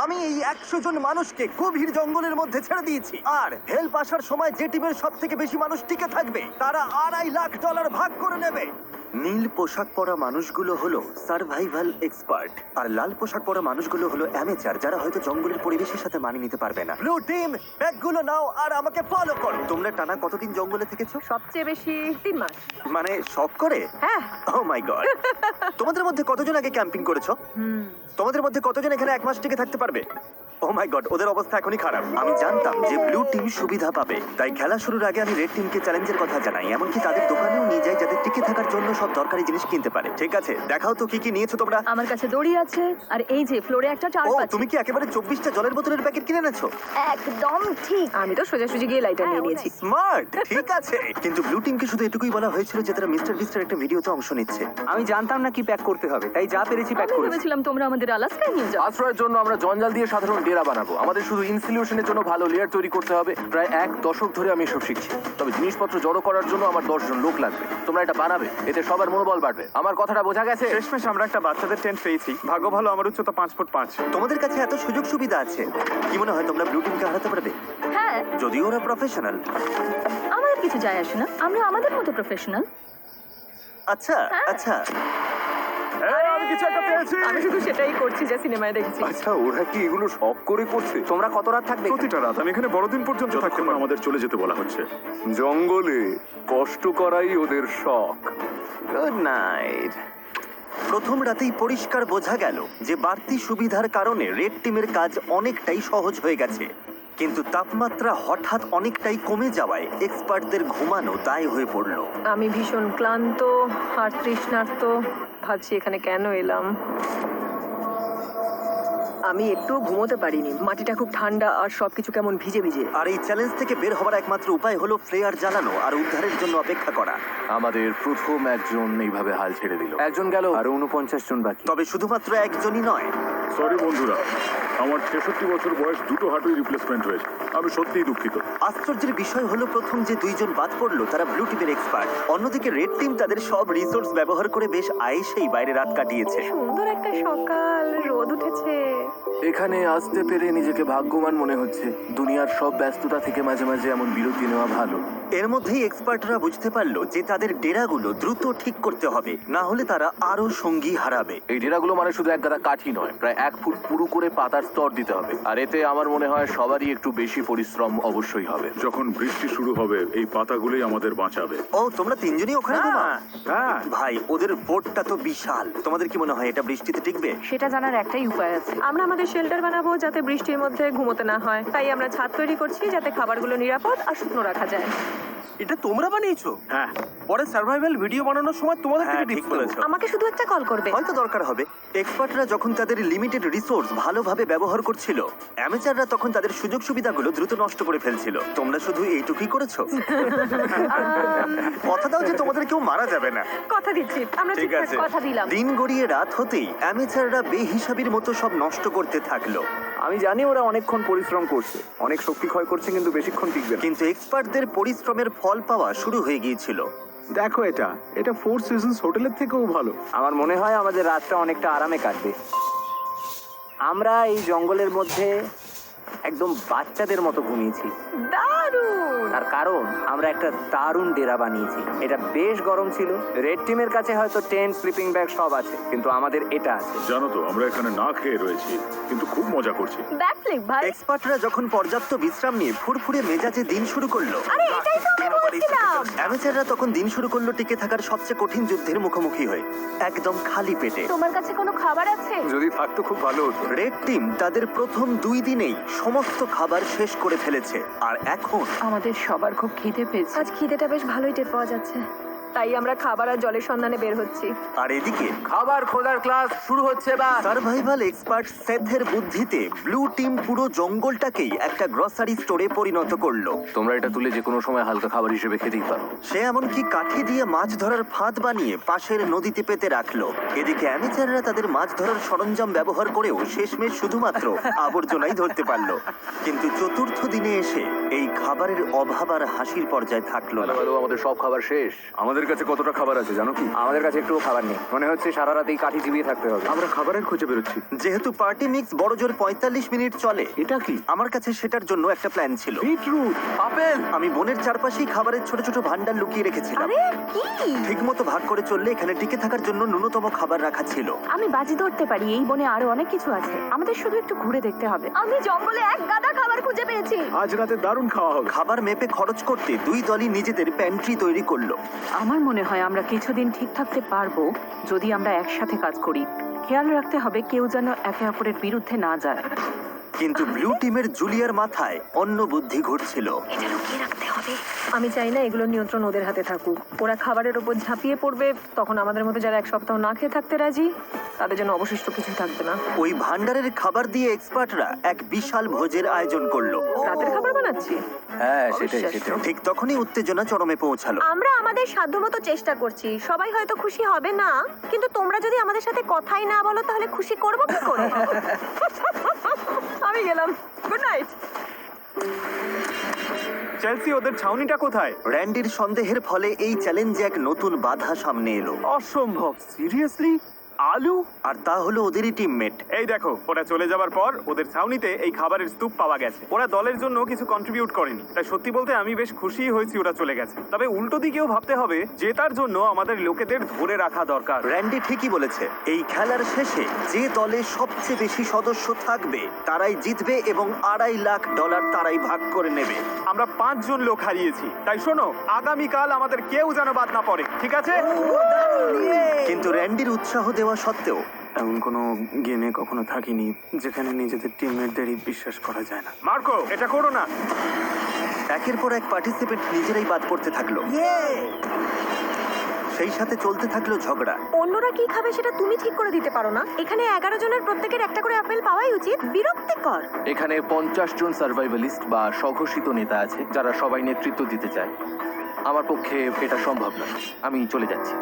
আমি এই 100 জন মানুষকে গভীর জঙ্গলের মধ্যে ছেড়ে দিয়েছি, আর হেল্প আসার সময় যে টিমের সব থেকে বেশি মানুষ টিকে থাকবে তারা $2.5 লাখ ভাগ করে নেবে। নীল পোশাক পরা মানুষগুলো হলো সার্ভাইভাল এক্সপার্ট, আর লাল পোশাক পরা মানুষগুলো হলো অ্যামেচার, যারা হয়তো জঙ্গলের পরিবেশের সাথে মানিয়ে নিতে পারবে না। ব্লু টিম, ব্যাগগুলো নাও আর আমাকে ফলো করো। তোমরা টানা কতদিন জঙ্গলে থেকেছো? সবচেয়ে বেশি 3 মাস। মানে শখ করে? হ্যাঁ। ও মাই গড। তোমাদের মধ্যে কতজন আগে ক্যাম্পিং করেছো? তোমাদের মধ্যে কতজন এখানে 1 মাস টিকে থাকতে পারবে? ও মাই গড, ওদের অবস্থা এখনই খারাপ। আমি জানতাম যে ব্লু টিম সুবিধা পাবে, তাই খেলা শুরুর আগে আমি রেড টিমকে চ্যালেঞ্জের কথা জানাই, এমনকি তাদের দোকানেও নিয়ে যাই যাতে টিকে থাকার জন্য সব দরকারি জিনিস কিনতে পারে। ঠিক আছে, দেখাও তো কি কি নিয়েছো তোমরা। আমার কাছে দড়ি আছে, আর এই যে ফ্লোরে একটা ও, টার্প আছে। তুমি কি একেবারে 24টা জলের বোতলের প্যাকেট কিনে এনেছো? একদম ঠিক। আমি তো সোজাসুজি গিয়ে লাইটার নিয়ে নিয়েছি। স্মার্ট, ঠিক আছে। কিন্তু ব্লু টিমকে শুধু এটুকুই বলা হয়েছিল যে তারা মিস্টার বিস্টের একটা ভিডিওতে অংশ নিচ্ছে। আমি জানতাম না কি প্যাক করতে হবে, তাই যা পেরেছি প্যাক আমি করেছি। ভেবেছিলাম তোমরা আমাদের আলাস্কায় নিয়ে যাও। আশ্রয়ের জন্য আমরা জঞ্জাল দিয়ে সাধারণ ডেরা বানাবো। আমাদের শুধু ইনসিলিউশনের জন্য ভালো লেয়ার তৈরি করতে হবে। প্রায় 1 দশক ধরে আমি এসব শিখছি। তবে জিনিসপত্র জড়ো করার জন্য আমার 10 জন লোক লাগবে। তোমরা এটা বানাবে, এতে সবার মনোবল বাড়বে। আমার কথাটা বোঝা গেছে? শেষমেশ আমরা একটা বাচ্চাদের টেন্ট পেয়েছি। ভাগ্য ভালো, আমার উচ্চতা 5 ফুট 5। তোমাদের কাছে এত সুযোগ সুবিধা আছে, কি মনে হয় তোমরা ব্লু টিমকে হারাতে পারবে? হ্যাঁ, যদিও ওরা প্রফেশনাল। আমাদের কিছু যায় আসে না, আমরা আমাদের মতো প্রফেশনাল। আচ্ছা আচ্ছা, আমি কিছু একটা পেয়েছি। আমি শুধু সেটাই করছি যা সিনেমায় দেখেছি। আচ্ছা, ওরা কি এগুলো শখ করে করছে? তোমরা কত রাত থাকবে? প্রতিটা রাত আমি এখানে বড়দিন পর্যন্ত থাকতে পারবো। আমাদের চলে যেতে বলা হচ্ছে। জঙ্গলে কষ্ট করাই ওদের শখ। Good night. প্রথম রাতেই পরিষ্কার বোঝা গেল যে বাড়তি সুবিধার কারণে রেড টিমের কাজ অনেকটাই সহজ হয়ে গেছে, কিন্তু তাপমাত্রা হঠাৎ অনেকটাই কমে যাওয়ায় এক্সপার্টদের ঘুমানো দায় হয়ে পড়লো। আমি ভীষণ ক্লান্ত আর তৃষ্ণার্ত, ভাবছি এখানে কেন এলাম। আমি একটু ঘুমোতে পারিনি, মাটিটা খুব ঠান্ডা আর সবকিছু কেমন ভিজে ভিজে। আর এই চ্যালেঞ্জ থেকে বের হওয়ার একমাত্র উপায় হলো ফ্লেয়ার জ্বালানো আর উদ্ধারের জন্য অপেক্ষা করা। আমাদের প্রথম একজন এইভাবে হাল ছেড়ে দিল। একজন গেল, আরো 49 জন বাকি। তবে শুধুমাত্র একজনই নয়। সরি বন্ধুরা, আমার 63 বছর বয়স, দুটো হাঁটুই রিপ্লেসমেন্ট হয়েছে। আমি সত্যিই দুঃখিত। আশ্চর্যের বিষয় হলো প্রথম যে 2 জন বাদ পড়লো তারা ব্লু টিমের এক্সপার্ট। অন্যদিকে রেড টিম তাদের সব রিসোর্স ব্যবহার করে বেশ আয়েসেই বাইরে রাত কাটিয়েছে। সুন্দর একটা সকাল, রোদ উঠেছে। এখানে আসতে পেরে নিজেকে ভাগ্যবান মনে হচ্ছে। দুনিয়ার সব ব্যস্ততা থেকে মাঝে মাঝে এমন বিরতি নেওয়া ভালো। এর মধ্যেই এক্সপার্টরা বুঝতে পারলো যে তাদের ডেরাগুলো দ্রুত ঠিক করতে হবে, না হলে তারা আরো সঙ্গী হারাবে। এই ডেরাগুলো মানে শুধু এক গাদা কাঠি নয়, প্রায় 1 ফুট পুরু করে পাতার স্তর দিতে হবে। আর এতে আমার মনে হয় সবারই একটু বেশি পরিশ্রম অবশ্যই হবে। যখন বৃষ্টি শুরু হবে এই পাতাগুলোই আমাদের বাঁচাবে। ও, তোমরা 3 জনই ওখানে ঘুমাও? হ্যাঁ, ভাই, ওদের বোর্ডটা তো বিশাল। তোমাদের কি মনে হয় এটা বৃষ্টিতে টিকবে? সেটা জানার একটাই উপায় আছে। আমরা আমাদের শেল্টার বানাবো যাতে বৃষ্টির মধ্যে ঘুমোতে না হয়। তাই আমরা ছাদ তৈরি করছি যাতে খাবারগুলো নিরাপদ আর শুকনো রাখা যায়। এটা তোমরা বানিয়েছো? হ্যাঁ। পরে সার্ভাইভাল ভিডিও বানানোর সময় তোমাদের হ্যাঁ, থেকে ঠিক টিপস বলেছো। আমাকে শুধু একটা কল করবে। হয়তো দরকার হবে। এক্সপার্টরা যখন তাদের লিমিটেড রিসোর্স ভালোভাবে ব্যবহার করছিল, অ্যামেচাররা তখন তাদের সুযোগ সুবিধাগুলো দ্রুত নষ্ট করে ফেলছিল। তোমরা শুধু এইটুকুই করেছো। কথা দাও যে তোমাদের কেউ মারা যাবে না। কথা দিচ্ছি, আমরা ঠিক ঠিকঠাক আছে। কথা দিলাম। দিন গড়িয়ে রাত হতেই অ্যামেচাররা বেহিসাবির মতো সব নষ্ট করতে থাকলো। আমি জানি ওরা অনেকক্ষণ পরিশ্রম করছে, অনেক শক্তি ক্ষয় করছে, কিন্তু বেশিক্ষণ টিকবে না। কিন্তু এক্সপার্টদের পরিশ্রমের ফল পাওয়া শুরু হয়ে গিয়েছিল। দেখো, এটা 4 সিজনস হোটেলের থেকেও ভালো। আমার মনে হয় আমাদের রাতটা অনেকটা আরামে কাটবে। আমরা এই জঙ্গলের মধ্যে একদম বাচ্চাদের মতো ঘুমিয়েছি। দারুণ। তার কারণ আমরা একটা দারুণ ডেরা বানিয়েছি। এটা বেশ গরম ছিল। রেড টিমের কাছে হয়তো টেন্ট, স্লিপিং ব্যাগ সব আছে, কিন্তু আমাদের এটা আছে। জানো তো, আমরা এখানে না খেয়ে রয়েছি, কিন্তু খুব মজা করছি। ব্যাকফ্লিপ ভাই। এক্সপার্টরা যখন পর্যাপ্ত বিশ্রাম নিয়ে ফুরফুরে মেজাজে দিন শুরু করলো, আরে এটাই তো আমি বলছিলাম। অ্যামেচাররা তখন দিন শুরু করলো টিকে থাকার সবচেয়ে কঠিন যুদ্ধের মুখোমুখি হয়ে, একদম খালি পেটে। তোমার কাছে কোনো খাবার আছে? যদি থাকতো খুব ভালো হতো। রেড টিম তাদের প্রথম 2 দিনেই সমস্ত খাবার শেষ করে ফেলেছে, আর এখন আমাদের সবার খুব খিদে পেয়েছে। আজ খিদেটা বেশ ভালোই টের পাওয়া যাচ্ছে। তাই আমরা খাবার আর জলের সন্ধানে বের হচ্ছি। আর এদিকে খাবার খোঁজার ক্লাস শুরু হচ্ছে এবার। সার্ভাইভাল এক্সপার্ট সেথের বুদ্ধিতে ব্লু টিম পুরো জঙ্গলটাকেই একটা গ্রসারি স্টোরে পরিণত করলো। তোমরা এটা তুলে যে কোনো সময় হালকা খাবার হিসেবে খেতেই পারো। সে এমনকি কাঠি দিয়ে মাছ ধরার ফাঁদ বানিয়ে পাশের নদীতে পেতে রাখলো। এদিকে অ্যামেচাররা তাদের মাছ ধরার সরঞ্জাম ব্যবহার করেও শেষমেশ শুধুমাত্র আবর্জনাই ধরতে পারলো। কিন্তু চতুর্থ দিনে এসে এই খাবারের অভাব আর হাসির পর্যায়ে থাকলো না। ভালো, আমাদের সব খাবার শেষ। আমাদের আমাদের কাছে কতটা খাবার আছে জানো কি? আমাদের কাছে একটুও খাবার নেই, মনে হচ্ছে সারা রাতেই কাঠি চিবিয়ে থাকতে হবে। আমরা খাবারের খোঁজে বেরোচ্ছি। যেহেতু পার্টি মিক্স বড় জোর 45 মিনিট চলে, এটা কি? আমার কাছে সেটার জন্য একটা প্ল্যান ছিল। Beetroot, apple. আমি বনের চারপাশেই খাবারের ছোট ছোট ভান্ডার লুকিয়ে রেখেছিলাম। আরে কি? ঠিকমতো ভাগ করে চললে এখানে টিকে থাকার জন্য ন্যূনতম খাবার রাখা ছিল। আমি বাজি ধরতে পারি এই বনে আরো অনেক কিছু আছে, আমাদের শুধু একটু ঘুরে দেখতে হবে। আমি জঙ্গলে এক গাদা খাবার খুঁজে পেয়েছি। আজ রাতে দারুণ খাওয়া হবে। খাবার মেপে খরচ করতে দুই দলই নিজেদের প্যান্ট্রি তৈরি করলো। আমার মনে হয় আমরা কিছুদিন ঠিক থাকতে পারবো যদি আমরা একসাথে কাজ করি। খেয়াল রাখতে হবে কেউ যেন একে অপরের বিরুদ্ধে না যায়। কিন্তু ব্লু টিমের জুলিয়ার মাথায় অন্য বুদ্ধি ঘুরছিল। এটা লুকিয়ে রাখতে হবে। আমি চাই না এগুলো নিয়ন্ত্রণ ওদের হাতে থাকুক। ওরা খাবারের উপর ঝাঁপিয়ে পড়বে, তখন আমাদের মধ্যে যারা এক সপ্তাহ না খেয়ে থাকতে রাজি তাদের জন্য অবশিষ্ট কিছু থাকবে না। ওই ভান্ডারের খাবার দিয়ে এক্সপার্টরা এক বিশাল ভোজের আয়োজন করলো। রাতের খাবার বানাচ্ছি। হ্যাঁ, সেটাই অবিশ্বাস্য। সেটাই। ঠিক তখনই উত্তেজনা চরমে পৌঁছালো। আমরা আমাদের সাধ্যমতো চেষ্টা করছি। সবাই হয়তো খুশি হবে না, কিন্তু তোমরা যদি আমাদের সাথে কথাই না বলো তাহলে খুশি করবো কি করে? আমি গেলাম, গুড নাইট। চেলসি, ওদের ছাউনিটা কোথায়? র্যান্ডির সন্দেহের ফলে এই চ্যালেঞ্জে এক নতুন বাধা সামনে এলো, অসম্ভব, সিরিয়াসলি? আলু? আর তা হলো ওদেরই টিমমেট। এই দেখো, ওরা চলে যাবার পর ওদের ছাউনিতে এই খাবারের স্তূপ পাওয়া গেছে। ওরা দলের জন্য কিছু কন্ট্রিবিউট করেনি, তাই সত্যি বলতে আমি বেশ খুশি হয়েছি ওরা চলে গেছে। তবে উল্টো দিকেও ভাবতে হবে, জেতার জন্য আমাদের লোকেদের ধরে রাখা দরকার। র্যান্ডি ঠিকই বলেছে, এই খেলার শেষে যে দলে সবচেয়ে বেশি সদস্য থাকবে তারাই জিতবে এবং $2.5 লাখ তারাই ভাগ করে নেবে। আমরা 5 জন লোক হারিয়েছি, তাই শোনো, আগামীকাল আমাদের কেউ যেন বাদ না পড়ে, ঠিক আছে? কিন্তু র্যান্ডির উৎসাহ দেওয়া সত্ত্বেও এমন কোনো গেমে কখনো থাকিনি যেখানে নিজেদের টিমমেটদেরই বিশ্বাস করা যায় না। মার্কো, এটা করো না। একের পর এক পার্টিসিপেন্ট নিজেরাই বাদ পড়তে থাকলো। সেই সাথে চলতে থাকলো ঝগড়া। অন্যরা কি খাবে সেটা তুমি ঠিক করে দিতে পারো না? এখানে 11 জনের প্রত্যেকের একটা করে আপেল পাওয়াই উচিত। বিরক্তিকর। এখানে 50 জন সার্ভাইভালিস্ট বা স্বঘোষিত নেতা আছে যারা সবাই নেতৃত্ব দিতে চায়। আমার পক্ষে এটা সম্ভব নয়, আমি চলে যাচ্ছি।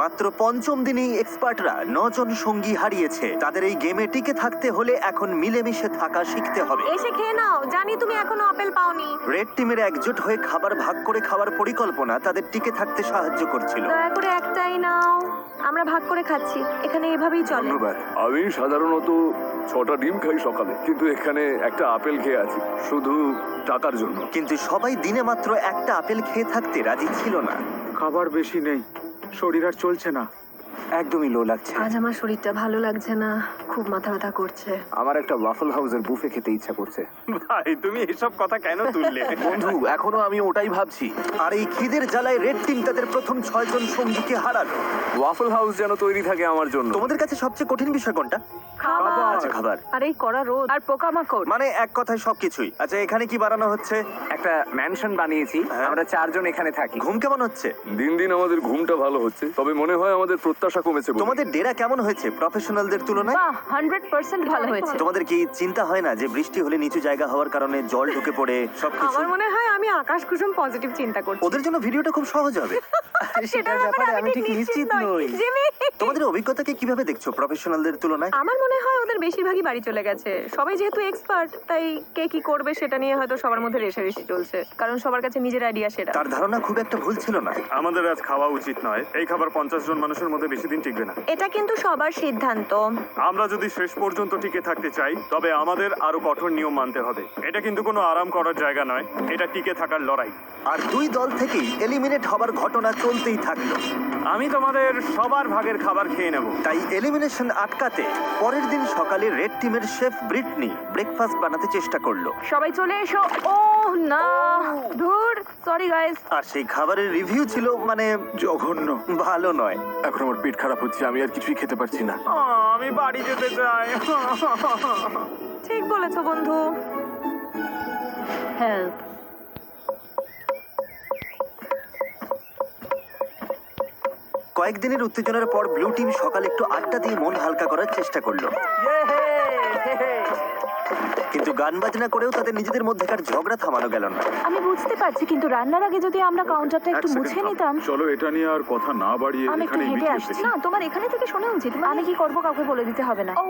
মাত্র 5ম দিনেই এক্সপার্টরা 9 জন সঙ্গী হারিয়েছে। তাদের এই গেমে টিকে থাকতে হলে এখন মিলেমিশে থাকা শিখতে হবে। এসে খেয়ে নাও, জানি তুমি এখনো আপেল পাওনি। রেড টিমের একজোট হয়ে খাবার ভাগ করে খাওয়ার পরিকল্পনা তাদের টিকে থাকতে সাহায্য করছিল। দয়া করে একটাই নাও, আমরা ভাগ করে খাচ্ছি। এখানে এভাবেই চলে। ধন্যবাদ। আমি সাধারণত 6টা ডিম খাই সকালে, কিন্তু এখানে একটা আপেল খেয়ে আছি শুধু টাকার জন্য। কিন্তু সবাই দিনে মাত্র একটা আপেল খেয়ে থাকতে রাজি ছিল না। খাবার বেশি নেই, শরীর আর চলছে না। একদমই লো লাগছে। আজ আমার শরীরটা ভালো লাগছে না, খুব মাথা ব্যথা করছে। আমার একটা ওয়াফল হাউসের বুফে খেতে ইচ্ছা করছে। ভাই, তুমি এসব কথা কেন তুললে? বন্ধু, এখনো আমি ওটাই ভাবছি। আর এই খিদের জ্বালায় রেড টিম তাদের প্রথম 6 জন সঙ্গীকে হারালো। ওয়াফল হাউস যেন তৈরি থাকে আমার জন্য। তোমাদের কাছে সবচেয়ে কঠিন বিষয় কোনটা? খাবার। আচ্ছা, খাবার। আর এই কড়া রোদ আর পোকামাকড়। মানে এক কথায় সবকিছুই। আচ্ছা, এখানে কি বানানো হচ্ছে? একটা ম্যানশন বানিয়েছি, হ্যাঁ। আমরা 4 জন এখানে থাকি। ঘুম কেমন হচ্ছে? দিন দিন আমাদের ঘুমটা ভালো হচ্ছে, তবে মনে হয় আমাদের প্রত্যাশা কমেছে বলে। তোমাদের ডেরা কেমন হয়েছে প্রফেশনালদের তুলনায়? বাহ, 100% ভালো হয়েছে। তোমাদের কি চিন্তা হয় না যে বৃষ্টি হলে নিচু জায়গা হওয়ার কারণে জল ঢুকে পড়ে সবকিছু? আমার মনে হয় আমি আকাশ কুসুম পজিটিভ চিন্তা করছি। ওদের জন্য ভিডিওটা খুব সহজ হবে। সেটার ব্যাপারে আমি ঠিক নিশ্চিত নই। জিমি, তোমাদের অভিজ্ঞতাকে কিভাবে দেখছো প্রফেশনালদের তুলনায়? আমার মনে হয় ওদের বেশিরভাগই বাড়ি চলে গেছে। সবাই যেহেতু এক্সপার্ট, তাই কে কি করবে সেটা নিয়ে হয়তো সবার মধ্যে রেষারেষি চলছে, কারণ সবার কাছে নিজের আইডিয়া সেটা। তার ধারণা খুব একটা ভুল ছিল না। আমাদের আজ খাওয়া উচিত নয়। এই খাবার 50 জন মানুষের মধ্যে বেশি দিন টিকবে না। এটা কিন্তু সবার সিদ্ধান্ত। আমরা যদি শেষ পর্যন্ত টিকে থাকতে চাই, তবে আমাদের আরো কঠোর নিয়ম মানতে হবে। এটা কিন্তু কোনো আরাম করার জায়গা নয়, এটা টিকে থাকার লড়াই। আর দুই দল থেকেই এলিমিনেট হবার ঘটনা চলতেই থাকলো। আমি তোমাদের সবার ভাগের খাবার খেয়ে নেব। তাই এলিমিনেশন আটকাতে পরের দিন সকালে রেড টিমের শেফ ব্রিটনি ব্রেকফাস্ট বানাতে চেষ্টা করলো। সবাই চলে এসো। ওহ না, ধুর, সরি গাইস। আর সেই খাবারের রিভিউ ছিল মানে জঘন্য। ভালো নয়। এখন আমার পেট খারাপ হচ্ছে, আমি আর কিছুই খেতে পারছি না। আমি বাড়ি যেতে চাই। ঠিক বলেছো বন্ধু। হেল্প। কয়েকদিনের উত্তেজনার পর ব্লু টিম সকালে একটু আড্ডা দিয়ে মন হালকা করার চেষ্টা করলো। কিন্তু গান বাজনা করেও তাদের নিজেদের মধ্যেকার ঝগড়া থামানো গেল না। আমি বুঝতে পারছি, কিন্তু রান্নার আগে যদি আমরা কাউন্টারটা একটু মুছে নিতাম। চলো এটা নিয়ে আর কথা না বাড়িয়ে আমি একটু হেঁটে আসছি। না, তোমার এখানে থেকে শোনা উচিত। আমি কি করব কাউকে বলে দিতে হবে না। ও,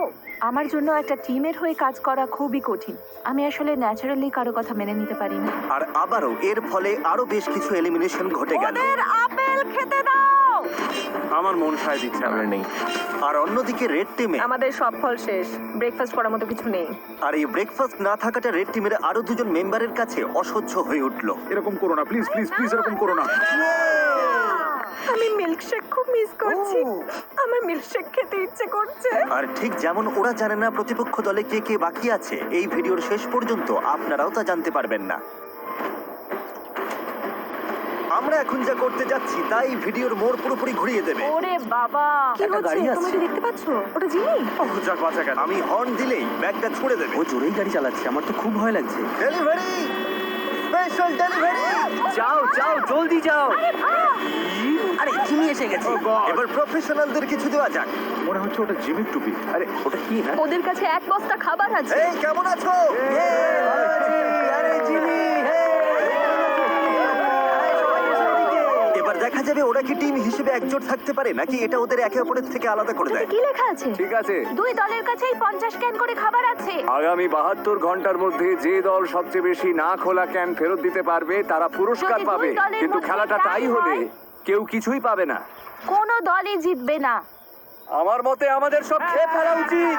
আমার জন্য একটা টিমের হয়ে কাজ করা খুবই কঠিন। আমি আসলে ন্যাচারালি কারো কথা মেনে নিতে পারি না। আর আবারও এর ফলে আরো বেশ কিছু এলিমিনেশন ঘটে গেল। আপেল খেতে দাও। আমার মন সায় দিচ্ছে না। আমরা নেই। আর অন্যদিকে রেড টিমে আমাদের সব ফল শেষ, ব্রেকফাস্ট করার মতো কিছু নেই। আর এই ব্রেকফাস্ট না থাকাটা রেড টিমের আরো দুজন মেম্বারের কাছে অসহ্য হয়ে উঠলো। এরকম করো না, প্লিজ প্লিজ প্লিজ, এরকম করো না। আমি মিল্কশেক খুব মিস করছি। আমার মিল্কশেক খেতে ইচ্ছে করছে। আর ঠিক যেমন ওরা জানে না প্রতিপক্ষ দলে কে কে বাকি আছে, এই ভিডিওর শেষ পর্যন্ত আপনারাও তা জানতে পারবেন না। আমরা এখন যা করতে যাচ্ছি তাই ভিডিওর মোড় পুরোপুরি ঘুরিয়ে দেবে। ওরে বাবা, কি হচ্ছে? তুমি কি দেখতে পাচ্ছ? ওটা জিমি। ওহ, যাক বাঁচা গেল। আমি হর্ন দিলেই ব্যাগটা ছুড়ে দেবে। ও জোরেই গাড়ি চালাচ্ছে, আমার তো খুব ভয় লাগছে। Delivery, special delivery. যাও যাও, জলদি যাও। আরে জিমি এসে গেছে। এবার প্রফেশনালদের কিছু দেওয়া যাক। মনে হচ্ছে ওটা জিমির টুপি। আরে ওটা কি? হ্যাঁ, ওদের কাছে এক বস্তা খাবার আছে। এই কেমন আছো? আরে জিমি, এবার দেখা যাবে ওরা কি টিম হিসেবে একজোট থাকতে পারে নাকি এটা ওদের একে অপরের থেকে আলাদা করে দেয়। কি লেখা আছে? ঠিক আছে, দুই দলের কাছেই 50 ক্যান করে খাবার আছে। আগামী 72 ঘন্টার মধ্যে যে দল সবচেয়ে বেশি না খোলা ক্যান ফেরত দিতে পারবে তারা পুরস্কার যদি দুই পাবে। দলের কিন্তু মধ্যে খেলাটা tie তাই হলে হয়, কেউ কিছুই পাবে না। কোনো দলই জিতবে না। আমার মতে আমাদের সব খেয়ে ফেলা উচিত।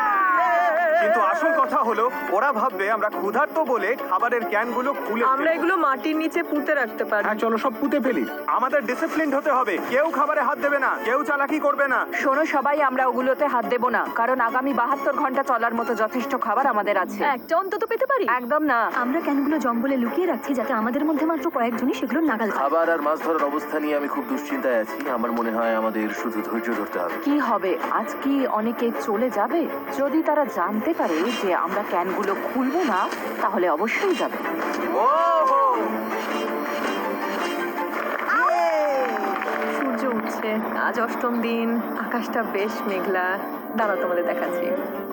কিন্তু আসল কথা হলো ওরা ভাববে আমরা ক্ষুধার্ত বলে খাবারের ক্যানগুলো খুলে আমরা এগুলো মাটির নিচে পুঁতে রাখতে পারি। হ্যাঁ চলো সব পুঁতে ফেলি। আমাদের ডিসিপ্লিন হতে হবে। কেউ খাবারে হাত দেবে না, কেউ চালাকি করবে না। শোনো সবাই, আমরা ওগুলোতে হাত দেব না, কারণ আগামী 72 ঘন্টা চলার মতো যথেষ্ট খাবার আমাদের আছে। একটা অন্তত পেতে পারি। একদম না। আমরা ক্যানগুলো জঙ্গলে লুকিয়ে রাখছি যাতে আমাদের মধ্যে মাত্র কয়েকজনই সেগুলো নাগাল পায়। খাবার আর মাছ ধরার অবস্থা নিয়ে আমি খুব দুশ্চিন্তায় আছি। আমার মনে হয় আমাদের শুধু ধৈর্য ধরতে হবে। কি হবে, আজ কি অনেকে চলে যাবে? যদি তারা জানতে পারে যে আমরা ক্যানগুলো খুলবো না, তাহলে অবশ্যই যাবে। সূর্য উঠছে, আজ অষ্টম দিন, আকাশটা বেশ মেঘলা। দাঁড়াও তোমাদের দেখাচ্ছি।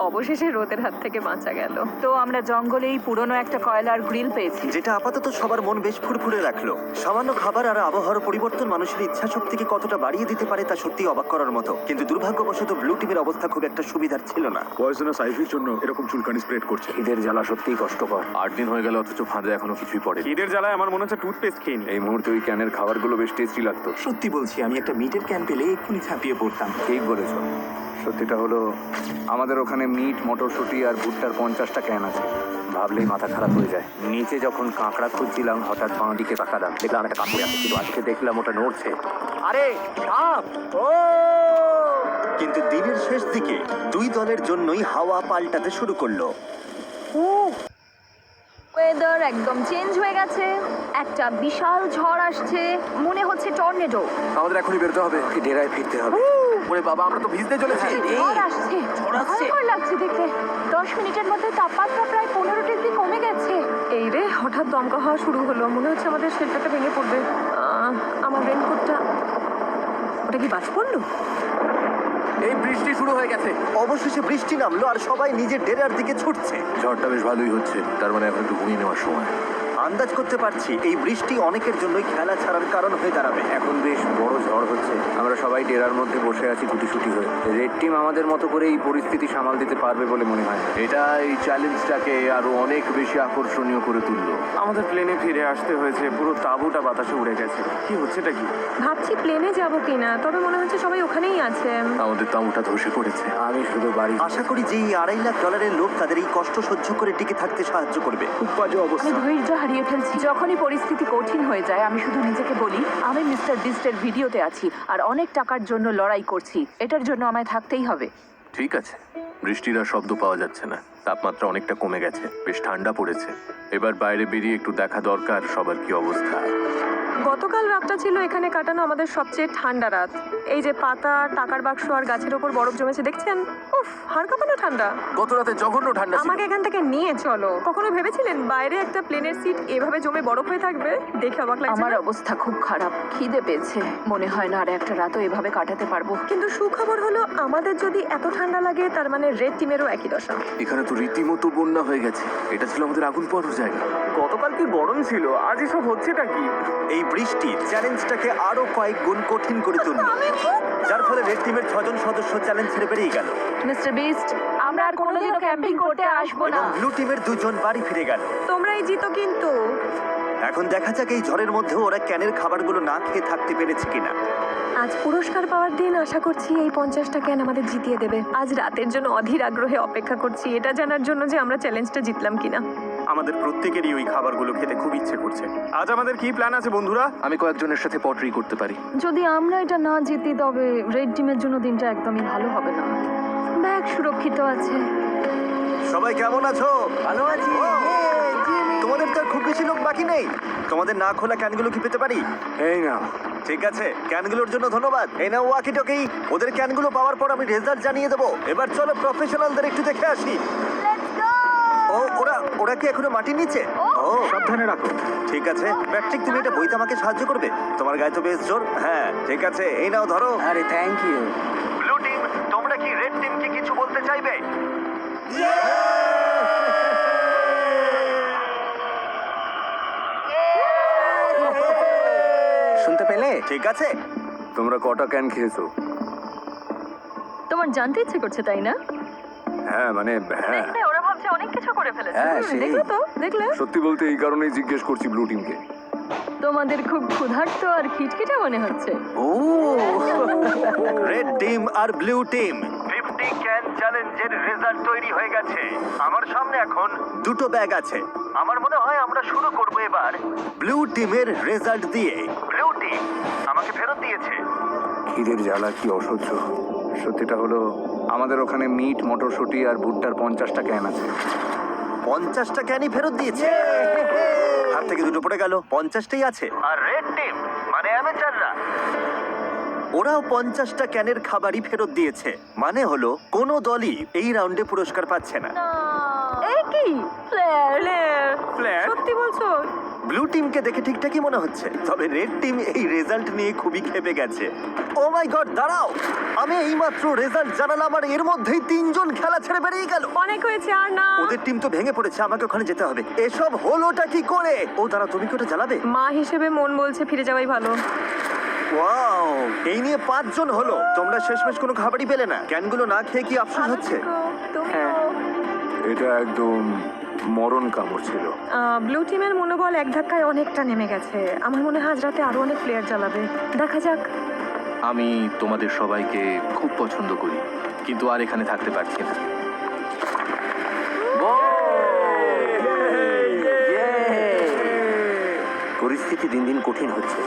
অবশেষে রোদের হাত থেকে বাঁচা গেল। তো আমরা জঙ্গলেই পুরনো একটা কয়লার গ্রিল পেয়েছি। যেটা আপাতত সবার মন বেশ ফুরফুরে রাখলো। সামান্য খাবার আর আবহাওয়ার পরিবর্তন মানুষের ইচ্ছা শক্তিকে কতটা বাড়িয়ে দিতে পারে তা সত্যি অবাক করার মতো। কিন্তু দুর্ভাগ্যবশত ব্লু টিমের অবস্থা খুব একটা সুবিধার ছিল না। পয়জনাস আইভির জন্য এরকম চুলকানি স্প্রেড করছে। খিদের জ্বালা সত্যিই কষ্টকর। 8 দিন হয়ে গেল অথচ ফাঁদে এখনো কিছুই পড়ে। খিদের জ্বালায় আমার মনে হচ্ছে টুথপেস্ট খেয়ে নি। এই মুহূর্তে ওই ক্যানের খাবারগুলো বেশ টেস্টি লাগতো। সত্যি বলছি, আমি একটা মিটের ক্যান পেলে এক্ষুনি ছাপিয়ে পড়তাম। ঠিক বলেছো। সত্যিটা হলো আমাদের ওখানে মিট, মটরশুঁটি আর ভুট্টার 50টা ক্যান আছে। ভাবলেই মাথা খারাপ হয়ে যায়। নিচে যখন কাঁকড়া খুঁজছিলাম হঠাৎ বাঁ দিকে তাকালাম, দেখলাম একটা কাঁকড়ে আছে, কিন্তু আজকে দেখলাম ওটা নড়ছে। আরে সাপ! ও! কিন্তু দিনের শেষ দিকে দুই দলের জন্যই হাওয়া পাল্টাতে শুরু করলো। ওয়েদার একদম চেঞ্জ হয়ে গেছে। একটা বিশাল ঝড় আসছে, মনে হচ্ছে টর্নেডো। আমাদের এখনই বেরোতে হবে। ডেরায় ফিরতে হবে। ওরে বাবা, আমরা তো ভিজতে চলেছি। ঝড় আসছে, ভয়ঙ্কর লাগছে দেখতে। 10 মিনিটের মধ্যে তাপমাত্রা প্রায় 15 ডিগ্রি কমে গেছে। এই রে, হঠাৎ দমকা হওয়া শুরু হলো। মনে হচ্ছে আমাদের শেল্টারটা ভেঙে পড়বে। আমার রেনকোটটা, ওটা কি বাজ পড়লো? এই বৃষ্টি শুরু হয়ে গেছে। অবশেষে বৃষ্টি নামলো আর সবাই নিজের ডেরার দিকে ছুটছে। ঝড়টা বেশ ভালোই হচ্ছে, তার মানে এখন একটু ঘুমিয়ে নেওয়ার সময়। আন্দাজ করতে পারছি এই বৃষ্টি অনেকের জন্যই খেলা ছাড়ার কারণ হয়ে দাঁড়াবে। এখন বেশ বড় ঝড় হচ্ছে। আমরা সবাই ডেরার মধ্যে বসে আছি গুটিসুটি হয়ে। রেড টিম আমাদের মতো করে এই পরিস্থিতি সামাল দিতে পারবে বলে মনে হয়। এটা এই চ্যালেঞ্জটাকে আরো অনেক বেশি আকর্ষণীয় করে তুললো। আমাদের প্লেনে ফিরে আসতে হয়েছে, পুরো তাঁবুটা বাতাসে উড়ে গেছে। কি হচ্ছেটা কি? ভাবছি প্লেনে যাব কিনা, তবে মনে হচ্ছে সবাই ওখানেই আছে। আমাদের তাঁবুটা ধসে পড়েছে। আমি শুধু বাড়ি আশা করি যে এই $2.5 লাখ লোক তাদের এই কষ্ট সহ্য করে টিকে থাকতে সাহায্য করবে। খুব বাজে আমি অবস্থা। ধৈর্য হারিয়ে ফেলছি। যখনই পরিস্থিতি কঠিন হয়ে যায়, আমি শুধু নিজেকে বলি আমি মিস্টার বিস্টের ভিডিওতে আছি আর অনেক টাকার জন্য লড়াই করছি। এটার জন্য আমায় থাকতেই হবে। ঠিক আছে, বৃষ্টির আর শব্দ পাওয়া যাচ্ছে না। তাপমাত্রা অনেকটা কমে গেছে, বেশ ঠান্ডা পড়েছে। এবার বাইরে বেরিয়ে একটু দেখা দরকার সবার কি অবস্থা। গতকাল রাতটা ছিল এখানে কাটানো আমাদের সবচেয়ে ঠান্ডা রাত। এই যে পাতা, টাকার বাক্স আর গাছের ওপর বরফ জমেছে দেখছেন? উফ, হাড় কাঁপানো ঠান্ডা। গত রাতে জঘন্য ঠান্ডা ছিল। আমাকে এখান থেকে নিয়ে চলো। কখনো ভেবেছিলেন বাইরে একটা প্লেনের সিট এভাবে জমে বরফ হয়ে থাকবে? দেখে অবাক লাগছে আমার না? অবস্থা খুব খারাপ, খিদে পেয়েছে। মনে হয় না আর একটা রাতও এভাবে কাটাতে পারবো। কিন্তু সুখবর হলো আমাদের যদি এত ঠান্ডা লাগে তার মানে রেড টিমেরও একই দশা। এখানে তো তো রীতিমতো বন্যা হয়ে গেছে। এটা ছিল আমাদের আগুন পোহানোর জায়গা। গতকাল কি গরম ছিল, আজ এসব হচ্ছেটা কি? এই বৃষ্টি চ্যালেঞ্জটাকে আরো কয়েক গুণ কঠিন করে তুলল, যার ফলে রেড টিমের 6 জন সদস্য চ্যালেঞ্জ ছেড়ে বেরিয়ে গেল মিস্টার বিস্ট, আমরা আর কোনোদিনও ক্যাম্পিং করতে আসবো না। এবং ব্লু টিমের 2 জন বাড়ি ফিরে গেল। তোমরাই জিতো কিন্তু। এখন দেখা যাক এই ঝড়ের মধ্যে ওরা ক্যানের খাবারগুলো না খেয়ে থাকতে পেরেছে কিনা। আজ পুরস্কার পাওয়ার দিন, আশা করছি এই 50টা ক্যান আমাদের জিতিয়ে দেবে। আজ রাতের জন্য অধীর আগ্রহে অপেক্ষা করছি, এটা জানার জন্য যে আমরা চ্যালেঞ্জটা জিতলাম কিনা। আমাদের প্রত্যেকেরই ওই খাবারগুলো খেতে খুব ইচ্ছে করছে। আজ আমাদের কি প্ল্যান আছে বন্ধুরা? আমি কয়েকজনের সাথে পটরি করতে পারি। যদি আমরা এটা না জিতি তবে রেড টিমের জন্য দিনটা একদমই ভালো হবে না। ব্যাগ সুরক্ষিত আছে। সবাই কেমন আছো? ভালো আছি। তোমাদের তো আর খুব বেশি লোক বাকি নেই। তোমাদের না খোলা ক্যানগুলো কি পেতে পারি? এই না, ঠিক আছে, ক্যানগুলোর জন্য ধন্যবাদ। এই নাও ওয়াকি টকি। ওদের ক্যানগুলো পাওয়ার পর আমি রেজাল্ট জানিয়ে দেবো। এবার চলো প্রফেশনালদের একটু দেখে আসি। ও ওরা কি এখনো মাটির নিচে? ও সাবধানে রাখো। ঠিক আছে প্যাট্রিক, তুমি এটা বইতে আমাকে সাহায্য করবে? তোমার গায়ে তো বেশ জোর। হ্যাঁ ঠিক আছে, এই নাও ধরো। আরে থ্যাংক ইউ। ব্লু টিম, তোমরা কি রেড টিমকে কিছু বলতে চাইবে? শুনতে পেলে? ঠিক আছে, তোমরা কটা ক্যান খেয়েছো? তোমার জানতে ইচ্ছে করছে তাই না? হ্যাঁ মানে হ্যাঁ, ওরা ভাবছে অনেক কিছু করে ফেলেছে। হ্যাঁ সেই। দেখলে তো, দেখলে? সত্যি বলতে এই কারণেই জিজ্ঞেস করছি ব্লু টিমকে। তোমাদের খুব ক্ষুধার্ত আর খিটখিটে মনে হচ্ছে। ও রেড টিম আর ব্লু টিম 50 ক্যান চ্যালেঞ্জের রেজাল্ট তৈরি হয়ে গেছে। আমার সামনে এখন 2টো ব্যাগ আছে। আমার মনে হয় আমরা শুরু করব এবার ব্লু টিমের রেজাল্ট দিয়ে। ব্লু টিম আমাকে ফেরত দিয়েছে। খিদের জ্বালা কি অসহ্য। সত্যিটা হলো আমাদের ওখানে মিট, মটরশুঁটি আর ভুট্টার 50টা ক্যান আছে। 50টা ক্যানই ফেরত দিয়েছে। হাত থেকে 2টো পড়ে গেল, 50টাই আছে। আর রেড টিম মানে অ্যামেচাররা, ওরাও 50টা ক্যানের খাবারই ফেরত দিয়েছে। মানে হলো কোনো দলই এই রাউন্ডে পুরস্কার পাচ্ছে না। এই কি প্ল্যান? সত্যি বলছো? ব্লু টিমকে দেখে ঠিকঠাকই মনে হচ্ছে, তবে রেড টিম এই রেজাল্ট নিয়ে খুবই ক্ষেপে গেছে। ও মাই গড, দাঁড়াও, আমি এইমাত্র রেজাল্ট জানালাম আর এর মধ্যেই 3 জন খেলা ছেড়ে বেরিয়ে গেল। অনেক হয়েছে, আর না। ওদের টিম তো ভেঙে পড়েছে, আমাকে ওখানে যেতে হবে। এসব হলোটা কি করে? ও দাঁড়া, তুমি কি ওটা জ্বালাবে? মা হিসেবে মন বলছে ফিরে যাওয়াই ভালো। ওয়াও, এই নিয়ে 5 জন হলো। তোমরা শেষমেশ কোনো খাবারই পেলে না। ক্যানগুলো না খেয়ে কি আফসোস হচ্ছে? তুমিও। এটা একদম মরণ কামড় ছিল। ব্লু টিমের মনোবল এক ধাক্কায় অনেকটা নেমে গেছে। আমার মনে হয় আজ রাতে আরো অনেক প্লেয়ার জ্বালাবে। দেখা যাক। আমি তোমাদের সবাইকে খুব পছন্দ করি, কিন্তু আর এখানে থাকতে পারছি না। পরিস্থিতি দিন দিন কঠিন হচ্ছে।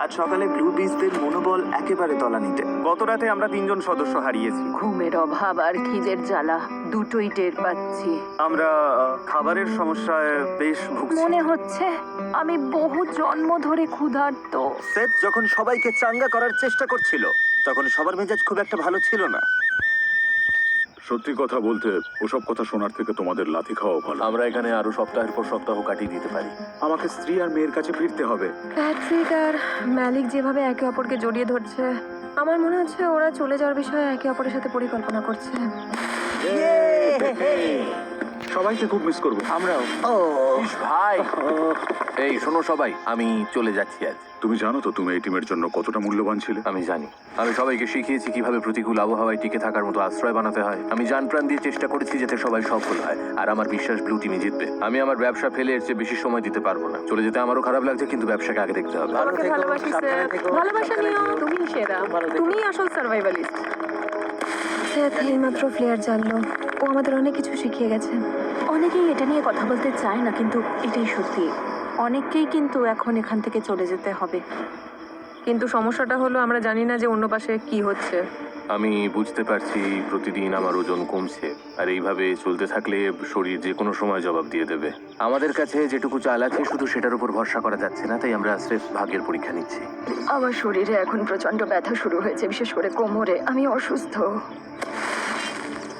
আজ সকালে ব্লু বিচদের মনোবল একেবারে তলানিতে। গত রাতে আমরা 3 জন সদস্য হারিয়েছি। ঘুমের অভাব আর খিদের জ্বালা দুটোই টের পাচ্ছি। আমরা খাবারের সমস্যায় বেশ ভুগছি। মনে হচ্ছে আমি বহু জন্ম ধরে ক্ষুধার্ত। সেফ যখন সবাইকে চাঙ্গা করার চেষ্টা করছিল, তখন সবার মেজাজ খুব একটা ভালো ছিল না। সত্যি কথা বলতে ওসব কথা শোনার থেকে তোমাদের লাথি খাওয়া ভালো। আমরা এখানে আরো সপ্তাহের পর সপ্তাহ কাটিয়ে দিতে পারি। আমাকে স্ত্রী আর মেয়ের কাছে ফিরতে হবে। প্যাট্রিক আর ম্যালিক যেভাবে একে অপরকে জড়িয়ে ধরছে, আমার মনে হচ্ছে ওরা চলে যাওয়ার বিষয়ে একে অপরের সাথে পরিকল্পনা করছে। সবাইকে খুব মিস করবো। আমরাও। ইস ভাই, এই শোনো সবাই, আমি চলে যাচ্ছি আজ। তুমি জানো তো তুমি এই টিমের জন্য কতটা মূল্যবান ছিলে। আমি জানি, আমি সবাইকে শিখিয়েছি কিভাবে প্রতিকূল আবহাওয়ায় টিকে থাকার মতো আশ্রয় বানাতে হয়। আমি জান প্রাণ দিয়ে চেষ্টা করেছি যাতে সবাই সফল হয়, আর আমার বিশ্বাস ব্লু টিমই জিতবে। আমি আমার ব্যবসা ফেলে এর চেয়ে বেশি সময় দিতে পারবো না। চলে যেতে আমারও খারাপ লাগছে, কিন্তু ব্যবসাকে আগে দেখতে হবে। তোমাকে ভালোবাসি স্যার। ভালোবাসা নিও, তুমিই সেরা, তুমিই আসল সার্ভাইভালিস্ট। সেফ এইমাত্র প্লেয়ার জানলো, ও আমাদের অনেক কিছু শিখিয়ে গেছে। অনেকেই এটা নিয়ে কথা বলতে চায় না, কিন্তু এটাই সত্যি। অনেককেই কিন্তু এখন এখান থেকে চলে যেতে হবে। কিন্তু সমস্যাটা হলো আমরা জানি না যে অন্য পাশে কি হচ্ছে। আমি বুঝতে পারছি প্রতিদিন আমার ওজন কমছে, আর এইভাবে চলতে থাকলে শরীর যে কোনো সময় জবাব দিয়ে দেবে। আমাদের কাছে যেটুকু চাল আছে শুধু সেটার উপর ভরসা করা যাচ্ছে না, তাই আমরা স্রেফ ভাগ্যের পরীক্ষা নিচ্ছি। আমার শরীরে এখন প্রচন্ড ব্যথা শুরু হয়েছে, বিশেষ করে কোমরে। আমি অসুস্থ।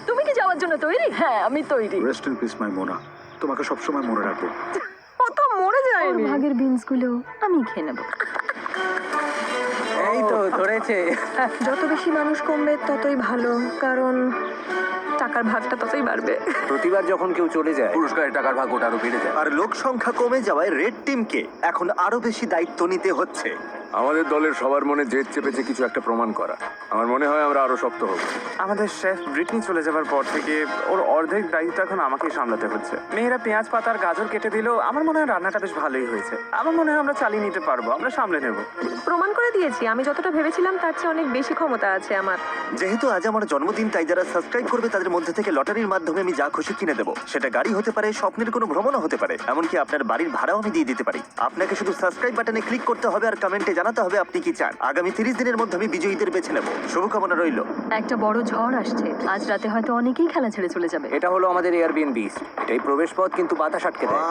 তুমি কি যাওয়ার জন্য তৈরি? হ্যাঁ, আমি তৈরি। রেস্ট ইন পিস মাই মোনা, তোমাকে সবসময় মনে রাখবো। ও তো মরে যায়নি। ভাগের বিনসগুলো আমি খেয়ে নেব। এই তো ধরেছে। যত বেশি মানুষ কমবে ততই ভালো, কারণ টাকার ভাগটা ততই বাড়বে। প্রতিবার যখন কেউ চলে যায় পুরস্কারের টাকার ভাগ ওটা আরো বেড়ে যায়। আর লোক সংখ্যা কমে যাওয়ায় রেড টিমকে এখন আরো বেশি দায়িত্ব নিতে হচ্ছে। আমাদের দলের সবার মনে জেদ চেপেছে কিছু একটা প্রমাণ করা। আমার মনে হয় আমরা আরো শক্ত হব। আমাদের শেফ ব্রিটনি চলে যাওয়ার পর থেকে ওর অর্ধেক দায়িত্ব এখন আমাকেই সামলাতে হচ্ছে। মেয়েরা পেঁয়াজ পাতা আর গাজর কেটে দিলেও আমার মনে হয় রান্নাটা বেশ ভালোই হয়েছে। আমার মনে হয় আমরা চালিয়ে নিতে পারবো, আমরা সামলে নেব। প্রমাণ করে দিয়েছি আমি যতটা ভেবেছিলাম তার চেয়ে অনেক বেশি ক্ষমতা আছে আমার। যেহেতু আজ আমার জন্মদিন, তাই যারা সাবস্ক্রাইব করবে তাদের মধ্যে থেকে লটারির মাধ্যমে আমি যা খুশি কিনে দেবো। সেটা গাড়ি হতে পারে, স্বপ্নের কোনো ভ্রমণও হতে পারে, এমনকি আপনার বাড়ির ভাড়াও আমি দিয়ে দিতে পারি। আপনাকে শুধু সাবস্ক্রাইব বাটনে ক্লিক করতে হবে আর কমেন্টে জানাতে হবে আপনি কি চান। আগামী 30 দিনের মধ্যে আমি বিজয়ীদের বেছে নেব। শুভকামনা রইল। একটা বড় ঝড় আসছে, আজ রাতে হয়তো অনেকেই খেলা ছেড়ে চলে যাবে। এটা হলো আমাদের এয়ারবিএনবি। এটাই প্রবেশ পথ, কিন্তু বাতাস আটকে দেয়।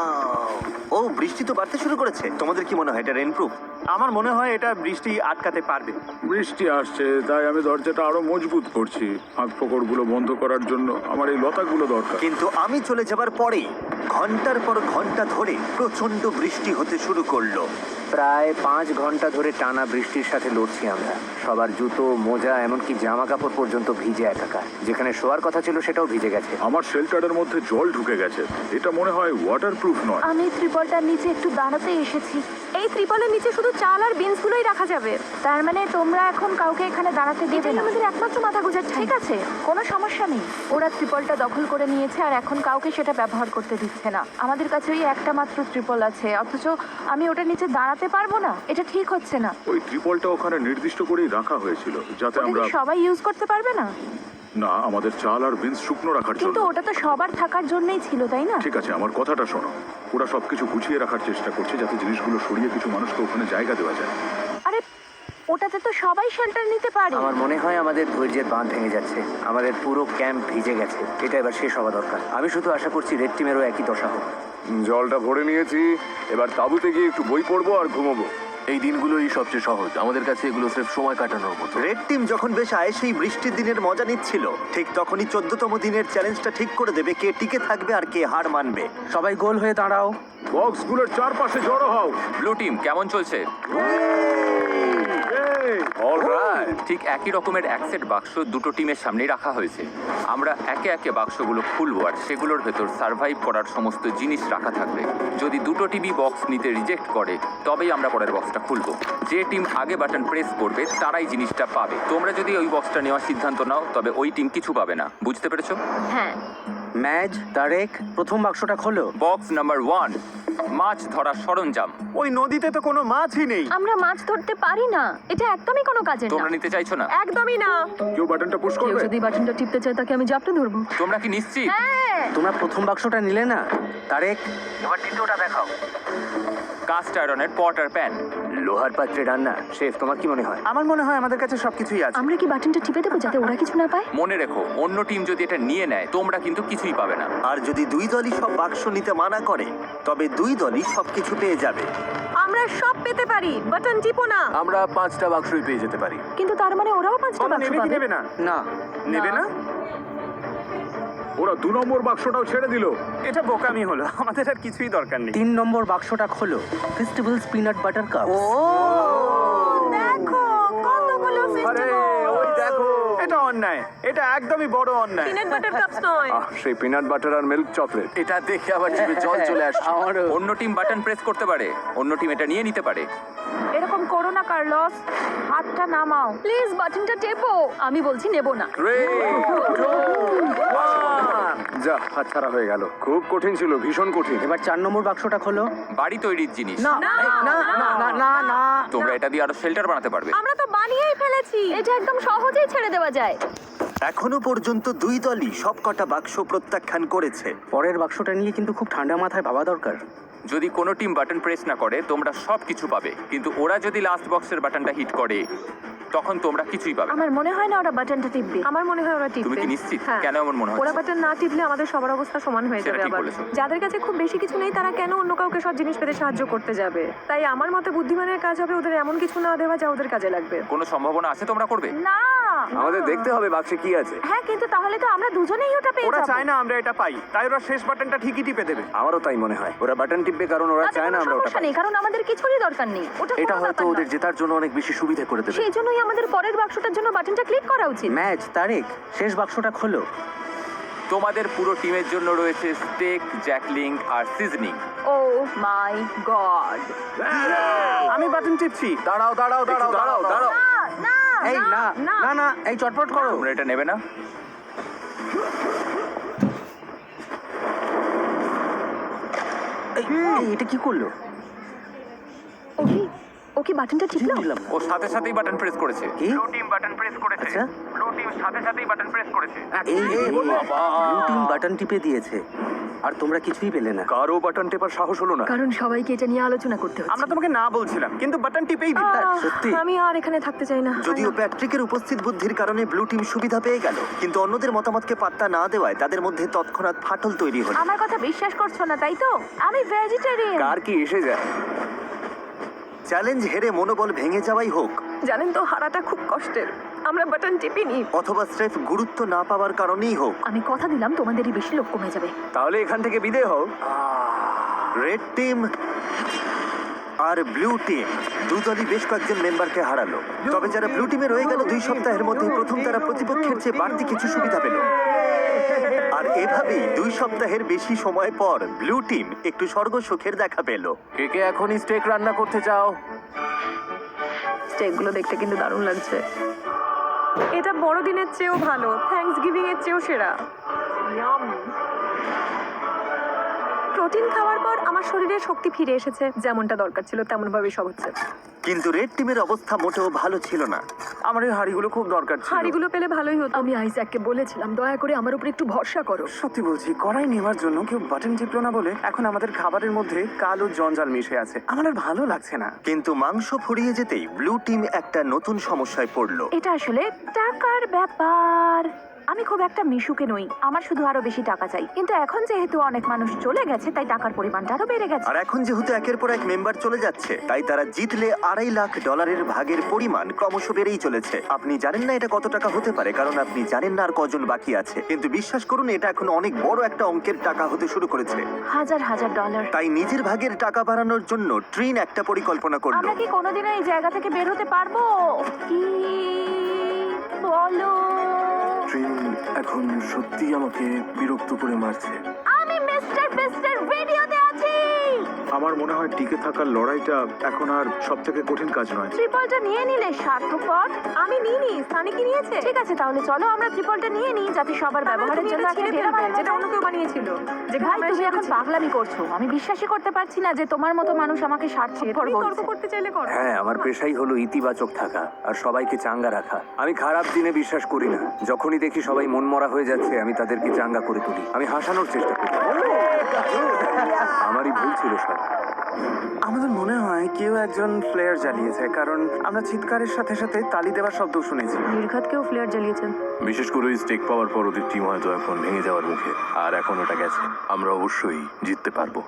ও, বৃষ্টি তো বাড়তে শুরু করেছে। তোমাদের কি মনে হয় এটা রেনপ্রুফ? আমার মনে হয় এটা বৃষ্টি আটকাতে পারবে। বৃষ্টি আসছে, তাই আমি দরজাটা আরো মজবুত করছি। ফাঁক ফোকরগুলো বন্ধ করার জন্য আমার এই লতাগুলো দরকার। কিন্তু আমি চলে যাবার পরেই ঘন্টার পর ঘন্টা ধরে প্রচন্ড বৃষ্টি হতে শুরু করলো। প্রায় 5 ঘন্টা ধরে টানা বৃষ্টির সাথে লড়ছি আমরা। সবার জুতো, মোজা, এমনকি জামা কাপড় পর্যন্ত ভিজে একাকার। যেখানে শোয়ার কথা ছিল সেটাও ভিজে গেছে। আমার শেল্টারের মধ্যে জল ঢুকে গেছে। এটা মনে হয় ওয়াটারপ্রুফ নয়। আমি ত্রিপলটার নিচে একটু দাঁড়াতে এসেছি। এই ত্রিপলের নিচে শুধু চাল আর বিনসগুলোই রাখা যাবে। তার মানে তোমরা এখন কাউকে এখানে দাঁড়াতে দেবে এটাই না? আমাদের একমাত্র মাথা গোঁজার ঠিক আছে, কোনো সমস্যা নেই। ওরা ত্রিপলটা দখল করে নিয়েছে আর এখন কাউকে সেটা ব্যবহার করতে দিচ্ছে না। আমাদের কাছে ওই একটা মাত্র ত্রিপল আছে, অথচ আমি ওটার নিচে দাঁড়াতে পারবো না। এটা ঠিক হচ্ছে না। ওই ট্রিপলটা ওখানে নির্দিষ্ট করেই রাখা হয়েছিল যাতে ওটা আমরা কি সবাই ইউজ করতে পারবে না? না, আমাদের চাল আর বিনস শুকনো রাখার কিন্তু জন্য। ওটা তো সবার থাকার জন্যই ছিল, তাই না? ঠিক আছে, আমার কথাটা শোনো। ওরা সবকিছু গুছিয়ে রাখার চেষ্টা করছে যাতে জিনিসগুলো সরিয়ে কিছু মানুষকে ওখানে জায়গা দেওয়া যায়। আরে ওটাতে তো সবাই শেল্টার নিতে পারে। আমার মনে হয় আমাদের ধৈর্যের বাঁধ ভেঙে যাচ্ছে। আমাদের পুরো ক্যাম্প ভিজে গেছে। এটা এবার শেষ হওয়া দরকার। আমি শুধু আশা করছি রেড টিমেরও একই দশা হোক। জলটা ভরে নিয়েছি, এবার তাঁবুতে গিয়ে একটু বই পড়বো আর ঘুমোবো। এই দিনগুলোই সবচেয়ে সহজ। আমাদের কাছে এগুলো স্রেফ সময় কাটানোর মতো। রেড টিম যখন বেশ আয়েসেই বৃষ্টির দিনের মজা নিচ্ছিল, ঠিক তখনই 14তম দিনের চ্যালেঞ্জটা ঠিক করে দেবে কে টিকে থাকবে আর কে হার মানবে। সবাই গোল হয়ে দাঁড়াও। বক্সগুলোর চারপাশে জড়ো হও। ব্লু টিম কেমন চলছে? অলরাইট। ঠিক একই রকমের এক সেট বাক্স দুটো টিমের সামনেই রাখা হয়েছে। আমরা একে একে বাক্সগুলো খুলবো আর সেগুলোর ভেতর সার্ভাইভ করার সমস্ত জিনিস রাখা থাকবে। যদি দুটো টিমই বক্স নিতে রিজেক্ট করে তবেই আমরা পরের বক্সটা খুলবো। যে টিম আগে বাটন প্রেস করবে তারাই জিনিসটা পাবে। তোমরা যদি ওই বক্সটা নেওয়ার সিদ্ধান্ত নাও তবে ওই টিম কিছু পাবে না। বুঝতে পেরেছো? হ্যাঁ, ম্যাজ, তারেক, প্রথম বাক্সটা খোলো। বক্স নাম্বার 1, মাছ ধরার সরঞ্জাম। ওই নদীতে তো কোনো মাছই নেই। আমরা মাছ ধরতে পারি না, এটা একদমই কোনো কাজের তোমরা না। নিতে চাইছো না? একদমই না। কেউ বাটনটা পুশ কেউ করবে? যদি বাটনটা টিপতে চায় তাকে আমি জাপটে ধরবো। তোমরা কি নিশ্চিত? তোমরা প্রথম বাক্সটা নিলে না? তারেক, এবার দ্বিতীয়টা দেখাও। কাস্ট আয়রনের পট আর প্যান। লোহার পাত্রে রান্না। শেফ, তোমার কি মনে হয়? আমার মনে হয় আমাদের কাছে সবকিছুই আছে। আমরা কি বাটনটা টিপে দেবো যাতে ওরা কিছু না পায়? মনে রেখো, অন্য টিম যদি এটা নিয়ে নেয় তোমরা কিন্তু কিছুই পাবে না। আর যদি দুই দলই সব বাক্স নিতে মানা করে, তবে দুই দলই সবকিছু পেয়ে যাবে। আমরা সব পেতে পারি, বাটন টিপো না। আমরা 5টা বাক্সই পেয়ে যেতে পারি। কিন্তু তার মানে ওরাও 5টা ওরা বাক্স নেবে কি পাবে। নেবে না? না। নেবে না? ওরা 2 নম্বর বাক্সটাও ছেড়ে দিল। এটা বোকামি হলো। আমাদের আর কিছুই দরকার নেই। 3 নম্বর বাক্সটা খোলো। Festivals peanut butter cup. দেখো কতগুলো আরে ওই দেখো, এটা অন্যায়। এটা একদমই বড় অন্যায়। পিনাট বাটার কাপস নয়। সেই পিনাট বাটার আর মিল্ক চকলেট। এটা দেখে আবার জিভে জল চলে আসছে। অন্য টিম বাটন প্রেস করতে পারে, অন্য টিম এটা নিয়ে নিতে পারে। এরকম করো না কার্লস, হাতটা নামাও। প্লিজ বাটনটা টেপো। আমি বলছি নেব না। যা, হাতছাড়া হয়ে গেল। খুব কঠিন ছিল, ভীষণ কঠিন। এবার 4 নম্বর বাক্সটা খোলো। বাড়ি তৈরির জিনিস। না না না না। তোমরা এটা দিয়ে আরো শেল্টার বানাতে পারবে। আমরা তো বানিয়েই ফেলেছি। এটা একদম সহজেই ছেড়ে দেওয়া যায়। এখনো পর্যন্ত দুই দলই সব কটা বাক্স প্রত্যাখ্যান করেছে। পরের বাক্সটা নিয়ে কিন্তু খুব ঠান্ডা মাথায় ভাবা দরকার। যদি কোনো টিম বাটন প্রেস না করে তোমরা সব কিছু পাবে, কিন্তু ওরা যদি লাস্ট বক্সের বাটনটা হিট করে তখন তোমরা কিছুই পাবে না। আমার মনে হয় না ওরা বাটনটা টিপবে। আমার মনে হয় ওরা টিপবে। তুমি কি নিশ্চিত? হ্যাঁ। কেন এমন মনে ওরা হচ্ছে? বাটন না টিপলে আমাদের সবার অবস্থা সমান হয়ে সেটা যাবে। ঠিক আবার বলেছো। যাদের কাছে খুব বেশি কিছু নেই তারা কেন অন্য কাউকে সব জিনিস পেতে সাহায্য করতে যাবে? তাই আমার মতে বুদ্ধিমানের কাজ হবে ওদের এমন কিছু না দেওয়া যা ওদের কাজে লাগবে। কোনো সম্ভাবনা আছে তোমরা করবে? না, আমাদের দেখতে হবে বাক্সে কি আছে। হ্যাঁ, কিন্তু তাহলে তো আমরা দুজনেই ওটা পেয়ে ওরা যাবো। চায় না আমরা এটা পাই, তাই ওরা শেষ বাটনটা ঠিকই টিপে দেবে। আমারও তাই মনে হয়, ওরা বাটন টিপবে কারণ ওরা তাতে চায় না কোনো আমরা ওটা সমস্যা পাই। নেই, কারণ আমাদের কিছুরই দরকার নেই। ওটা এটা কোনো হয়তো ব্যাপার ওদের নয়। জেতার জন্য অনেক বেশি সুবিধা করে দেবে। সেই জন্যই আমাদের পরের বাক্সটার জন্য বাটনটা ক্লিক করা উচিত। ম্যাচ তারিখ, শেষ বাক্সটা খোলো। তোমাদের পুরো টিমের জন্য রয়েছে স্টেক, জ্যাকলিং আর সিজনিং। ও মাই গড! আমি বাটন টিপছি। দাঁড়াও দাঁড়াও দাঁড়াও দাঁড়াও দাঁড়াও। না, এই না না না, এই চটপট করো। তোমরা এটা নেবে না? এই, এটা কি করলো? ও কি বাটনটা টিপলো? বুঝলাম না। ও সাথে সাথেই বাটন প্রেস করেছে। কি? ব্লু টিম বাটন প্রেস করেছে। আচ্ছা। ব্লু টিম সাথে সাথেই বাটন প্রেস করেছে। এই ব্লু টিম বাটন টিপে দিয়েছে আর তোমরা কিছুই পেলে না। কারো বাটন টেপার সাহস হলো না। কারণ সবাইকে এটা নিয়ে আলোচনা করতে হচ্ছে। আমরা তোমাকে না বলছিলাম, কিন্তু বাটন টিপেই দিই। সত্যি? আমি আর এখানে থাকতে চাই না। যদিও প্যাট্রিকের উপস্থিত বুদ্ধির কারণে ব্লু টিম সুবিধা পেয়ে গেল, কিন্তু অন্যদের মতামতকে পাত্তা না দেওয়ায় তাদের মধ্যে তৎক্ষণাৎ ফাটল তৈরি হলো। আমার কথা বিশ্বাস করছো না, তাই তো? আমি ভেজিটেরিয়ান। কার কি এসে যায়? চ্যালেঞ্জ হেরে মনোবল ভেঙে যাওয়াই হোক, জানেন তো, হারাটা খুব কষ্টের। আমরা বাটন টিপিনি। অথবা স্রেফ গুরুত্ব না পাওয়ার কারণেই হোক, আমি কথা দিলাম তোমাদেরই বেশি লোক কমে যাবে। তাহলে এখান থেকে বিদেয় হও। রেড টিম আর ব্লু টিম দুদলই বেশ কয়েকজন মেম্বারকে হারালো। তবে যারা ব্লু টিমে রয়ে গেল 2 সপ্তাহের মধ্যে প্রথম তারা প্রতিপক্ষের চেয়ে বাড়তি কিছু সুবিধা পেল। আর এভাবেই 2 সপ্তাহের বেশি সময় পর ব্লু টিম একটু স্বর্গ সুখের দেখা পেল। কে কে এখনই স্টেক রান্না করতে চাও? স্টেকগুলো দেখতে কিন্তু দারুণ লাগছে। এটা বড়দিনের চেয়েও ভালো, থ্যাঙ্কস গিভিং এর চেয়েও সেরা। প্রোটিন খাওয়ার পর আমার শরীরে শক্তি ফিরে এসেছে, যেমনটা দরকার ছিল তেমন ভাবে সব হচ্ছে। কিন্তু রেড টিমের অবস্থা মোটেও ভালো ছিল না। আমার এই হাড়িগুলো খুব দরকার ছিল। হাড়িগুলো পেলে ভালোই হতো। আমি আইজ্যাককে বলেছিলাম দয়া করে আমার উপর একটু ভরসা করো। সত্যি বলছি, কড়াই নেওয়ার জন্য কেউ বাটন টিপলো না বলে এখন আমাদের খাবারের মধ্যে কালো জঞ্জাল মিশে আছে। আমার আর ভালো লাগছে না। কিন্তু মাংস ফুরিয়ে যেতেই ব্লু টিম একটা নতুন সমস্যায় পড়লো। এটা আসলে টাকার ব্যাপার। আমি খুব একটা মিশুকে নই, আমার শুধু আরো বেশি টাকা চাই। কিন্তু এখন যেহেতু অনেক মানুষ চলে গেছে, তাই টাকার পরিমাণটা আরো বেড়ে গেছে। আর এখন যেহেতু একের পর এক মেম্বার চলে যাচ্ছে, তাই তারা জিতলে $2.5 লাখ ভাগের পরিমাণ ক্রমশ বেড়েই চলেছে। আপনি জানেন না এটা কত টাকা হতে পারে, কারণ আপনি জানেন না আর কজন বাকি আছে। কিন্তু বিশ্বাস করুন, এটা এখন অনেক বড় একটা অঙ্কের টাকা হতে শুরু করেছে। হাজার হাজার ডলার। তাই নিজের ভাগের টাকা বাড়ানোর জন্য ট্রিন একটা পরিকল্পনা করলো। আমরা কি কোনোদিনও এই জায়গা থেকে বের হতে পারবো? কি বলো? এখন সত্যি আমাকে বিরক্ত করে মারছে। আমি মিস্টার বেস্টের ভিডিওতে আছি। আমার মনে হয় টিকে থাকার লড়াইটা এখন আর সব থেকে কঠিন কাজ নয়। ট্রিপলটা নিয়ে নিলে স্বার্থপর। আমি নিইনি, সানি কি নিয়েছে? ঠিক আছে, তাহলে চলো আমরা ট্রিপলটা নিয়ে নিই, যাতে সবার ব্যবহারের জন্য একটা ডেরা বানানো যেটা যায়। অন্য কেউ বানিয়েছিল। ভাই, তুমি এখন পাগলামি করছো। আমি বিশ্বাসই করতে পারছি না যে তোমার মতো মানুষ আমাকে স্বার্থপর তুমি তর্ক বলছে। করতে চাইলে করো। হ্যাঁ, আমার পেশাই হলো ইতিবাচক থাকা আর সবাইকে চাঙ্গা রাখা। আমি খারাপ দিনে বিশ্বাস করি না। যখনই দেখি সবাই মনমরা হয়ে যাচ্ছে, আমি তাদেরকে চাঙ্গা করে তুলি। আমি হাসানোর চেষ্টা করি। আমারই ভুল ছিল সব। আমাদের মনে হয় কেউ একজন ফ্লেয়ার জ্বালিয়েছে, কারণ আমরা চিৎকারের সাথে সাথে তালি দেওয়ার শব্দ শুনেছি। নির্ঘাতকেও ফ্লেয়ার জ্বালিয়েছেন। বিশেষ করে ওই স্টেক পাওয়ার পর ওদের টিম হয়তো এখন ভেঙে যাওয়ার মুখে। আর এখন ওটা গেছে, আমরা অবশ্যই জিততে পারবো।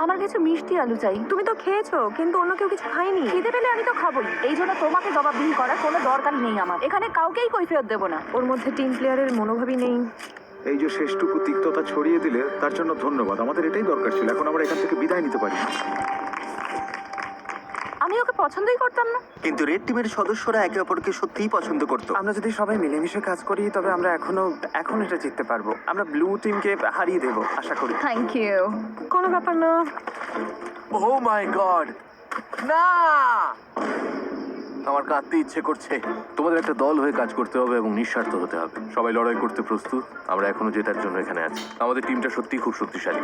আমার কিছু মিষ্টি আলু চাই। তুমি তো খেয়েছো, কিন্তু অন্য কেউ কিছু খায়নি। খিদে পেলে আমি তো খাবোই। এই জন্য তোমাকে জবাবদিহি করার কোনো দরকার নেই আমার। এখানে কাউকেই কৈফিয়ত দেবো না। ওর মধ্যে টিম প্লেয়ারের মনোভাবই নেই। এই যে শেষটুকু তিক্ততা ছড়িয়ে দিলে তার জন্য ধন্যবাদ। আমাদের এটাই দরকার ছিল। এখন আমরা এখান থেকে বিদায় নিতে পারি। আমি ওকে পছন্দই করতাম না। কিন্তু রেড টিমের সদস্যরা একে অপরকে সত্যিই পছন্দ করত। আমরা যদি সবাই মিলেমিশে কাজ করি, তবে আমরা এখন এটা জিততে পারবো। আমরা ব্লু টিমকে হারিয়ে দেবো আশা করি। Thank you. কোনো ব্যাপার না। ও মাই গড, না! আমার কাঁদতে ইচ্ছে করছে। তোমাদের একটা দল হয়ে কাজ করতে হবে এবং নিঃস্বার্থ হতে হবে। সবাই লড়াই করতে প্রস্তুত। আমরা এখনো জেতার জন্য এখানে আছি। আমাদের টিমটা সত্যিই খুব শক্তিশালী।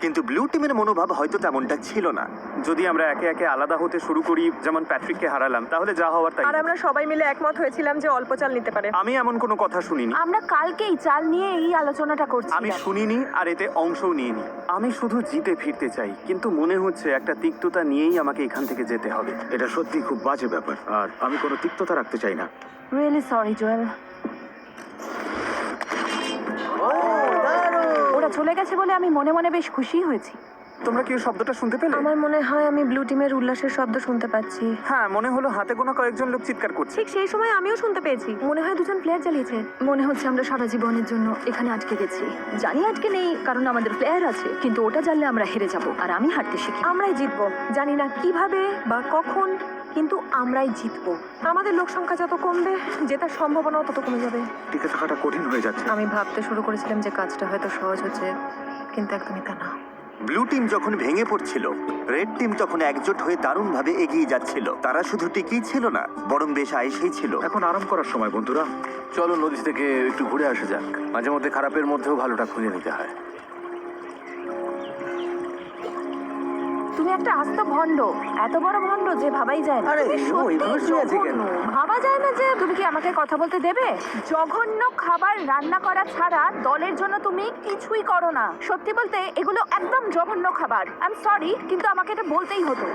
কিন্তু ব্লু টিমের মনোভাব হয়তো তেমনটা ছিল না। যদি আমরা একে একে আলাদা হতে শুরু করি, যেমন প্যাট্রিককে হারালাম, তাহলে যা হওয়ার তাই। আর আমরা সবাই মিলে একমত হয়েছিলাম যে অল্প চাল নিতে পারে। আমি এমন কোনো কথা শুনিনি। আমরা কালকেই চাল নিয়ে এই আলোচনাটা করছি। আমি শুনিনি আর এতে অংশও নিইনি। আমি শুধু জিতে ফিরতে চাই, কিন্তু মনে হচ্ছে একটা তিক্ততা নিয়েই আমাকে এখান থেকে যেতে হবে। এটা সত্যি খুব বাজে ব্যাপার, আর আমি কোনো তিক্ততা রাখতে চাই না। Really sorry Joel. ওরা চলে গেছে বলে আমি মনে মনে বেশ খুশি হয়েছি। তোমরা কি ওই শব্দটা শুনতে পেলে? আমার মনে হয় আমি ব্লু টিমের উল্লাসের শব্দ শুনতে পাচ্ছি। হ্যাঁ, মনে হলো হাতে গোনা কয়েকজন লোক চিৎকার করছে। ঠিক সেই সময় আমিও শুনতে পেয়েছি। মনে হয় দুজন প্লেয়ার জ্বালিয়েছে। মনে হচ্ছে আমরা সারা জীবনের জন্য এখানে আটকে গেছি। জানি আটকে নেই, কারণ আমাদের প্লেয়ার আছে, কিন্তু ওটা জানলে আমরা হেরে যাব, আর আমি হারতে শিখি। আমরাই জিতবো, জানি না কিভাবে বা কখন, কিন্তু আমরাই জিতবো। আমাদের লোক সংখ্যা যত কমবে, জেতার সম্ভাবনাও তত কমে যাবে। টিকে থাকাটা কঠিন হয়ে যাচ্ছে। আমি ভাবতে শুরু করেছিলাম যে কাজটা হয়তো সহজ হচ্ছে, কিন্তু একদমই তা না। ব্লু টিম যখন ভেঙে পড়ছিল, রেড টিম তখন একজোট হয়ে দারুণভাবে এগিয়ে যাচ্ছিল। তারা শুধু টিকেই ছিল না, বরং বেশ আয়েসেই ছিল। এখন আরাম করার সময় বন্ধুরা। চলো নদী থেকে একটু ঘুরে আসা যাক। মাঝে মধ্যে খারাপের মধ্যেও ভালোটা খুঁজে নিতে হয়। তুমি একটা আস্ত ভণ্ড, এত বড় ভণ্ড যে ভাবাই যায় না। তুমি সত্যিই জঘন্য। ভাবা যায় না যে তুমি কি আমাকে কথা বলতে দেবে? জঘন্য খাবার রান্না করা ছাড়া দলের জন্য তুমি কিছুই করো না। সত্যি বলতে এগুলো একদম জঘন্য খাবার। আই এম সরি, কিন্তু আমাকে এটা বলতেই হতো।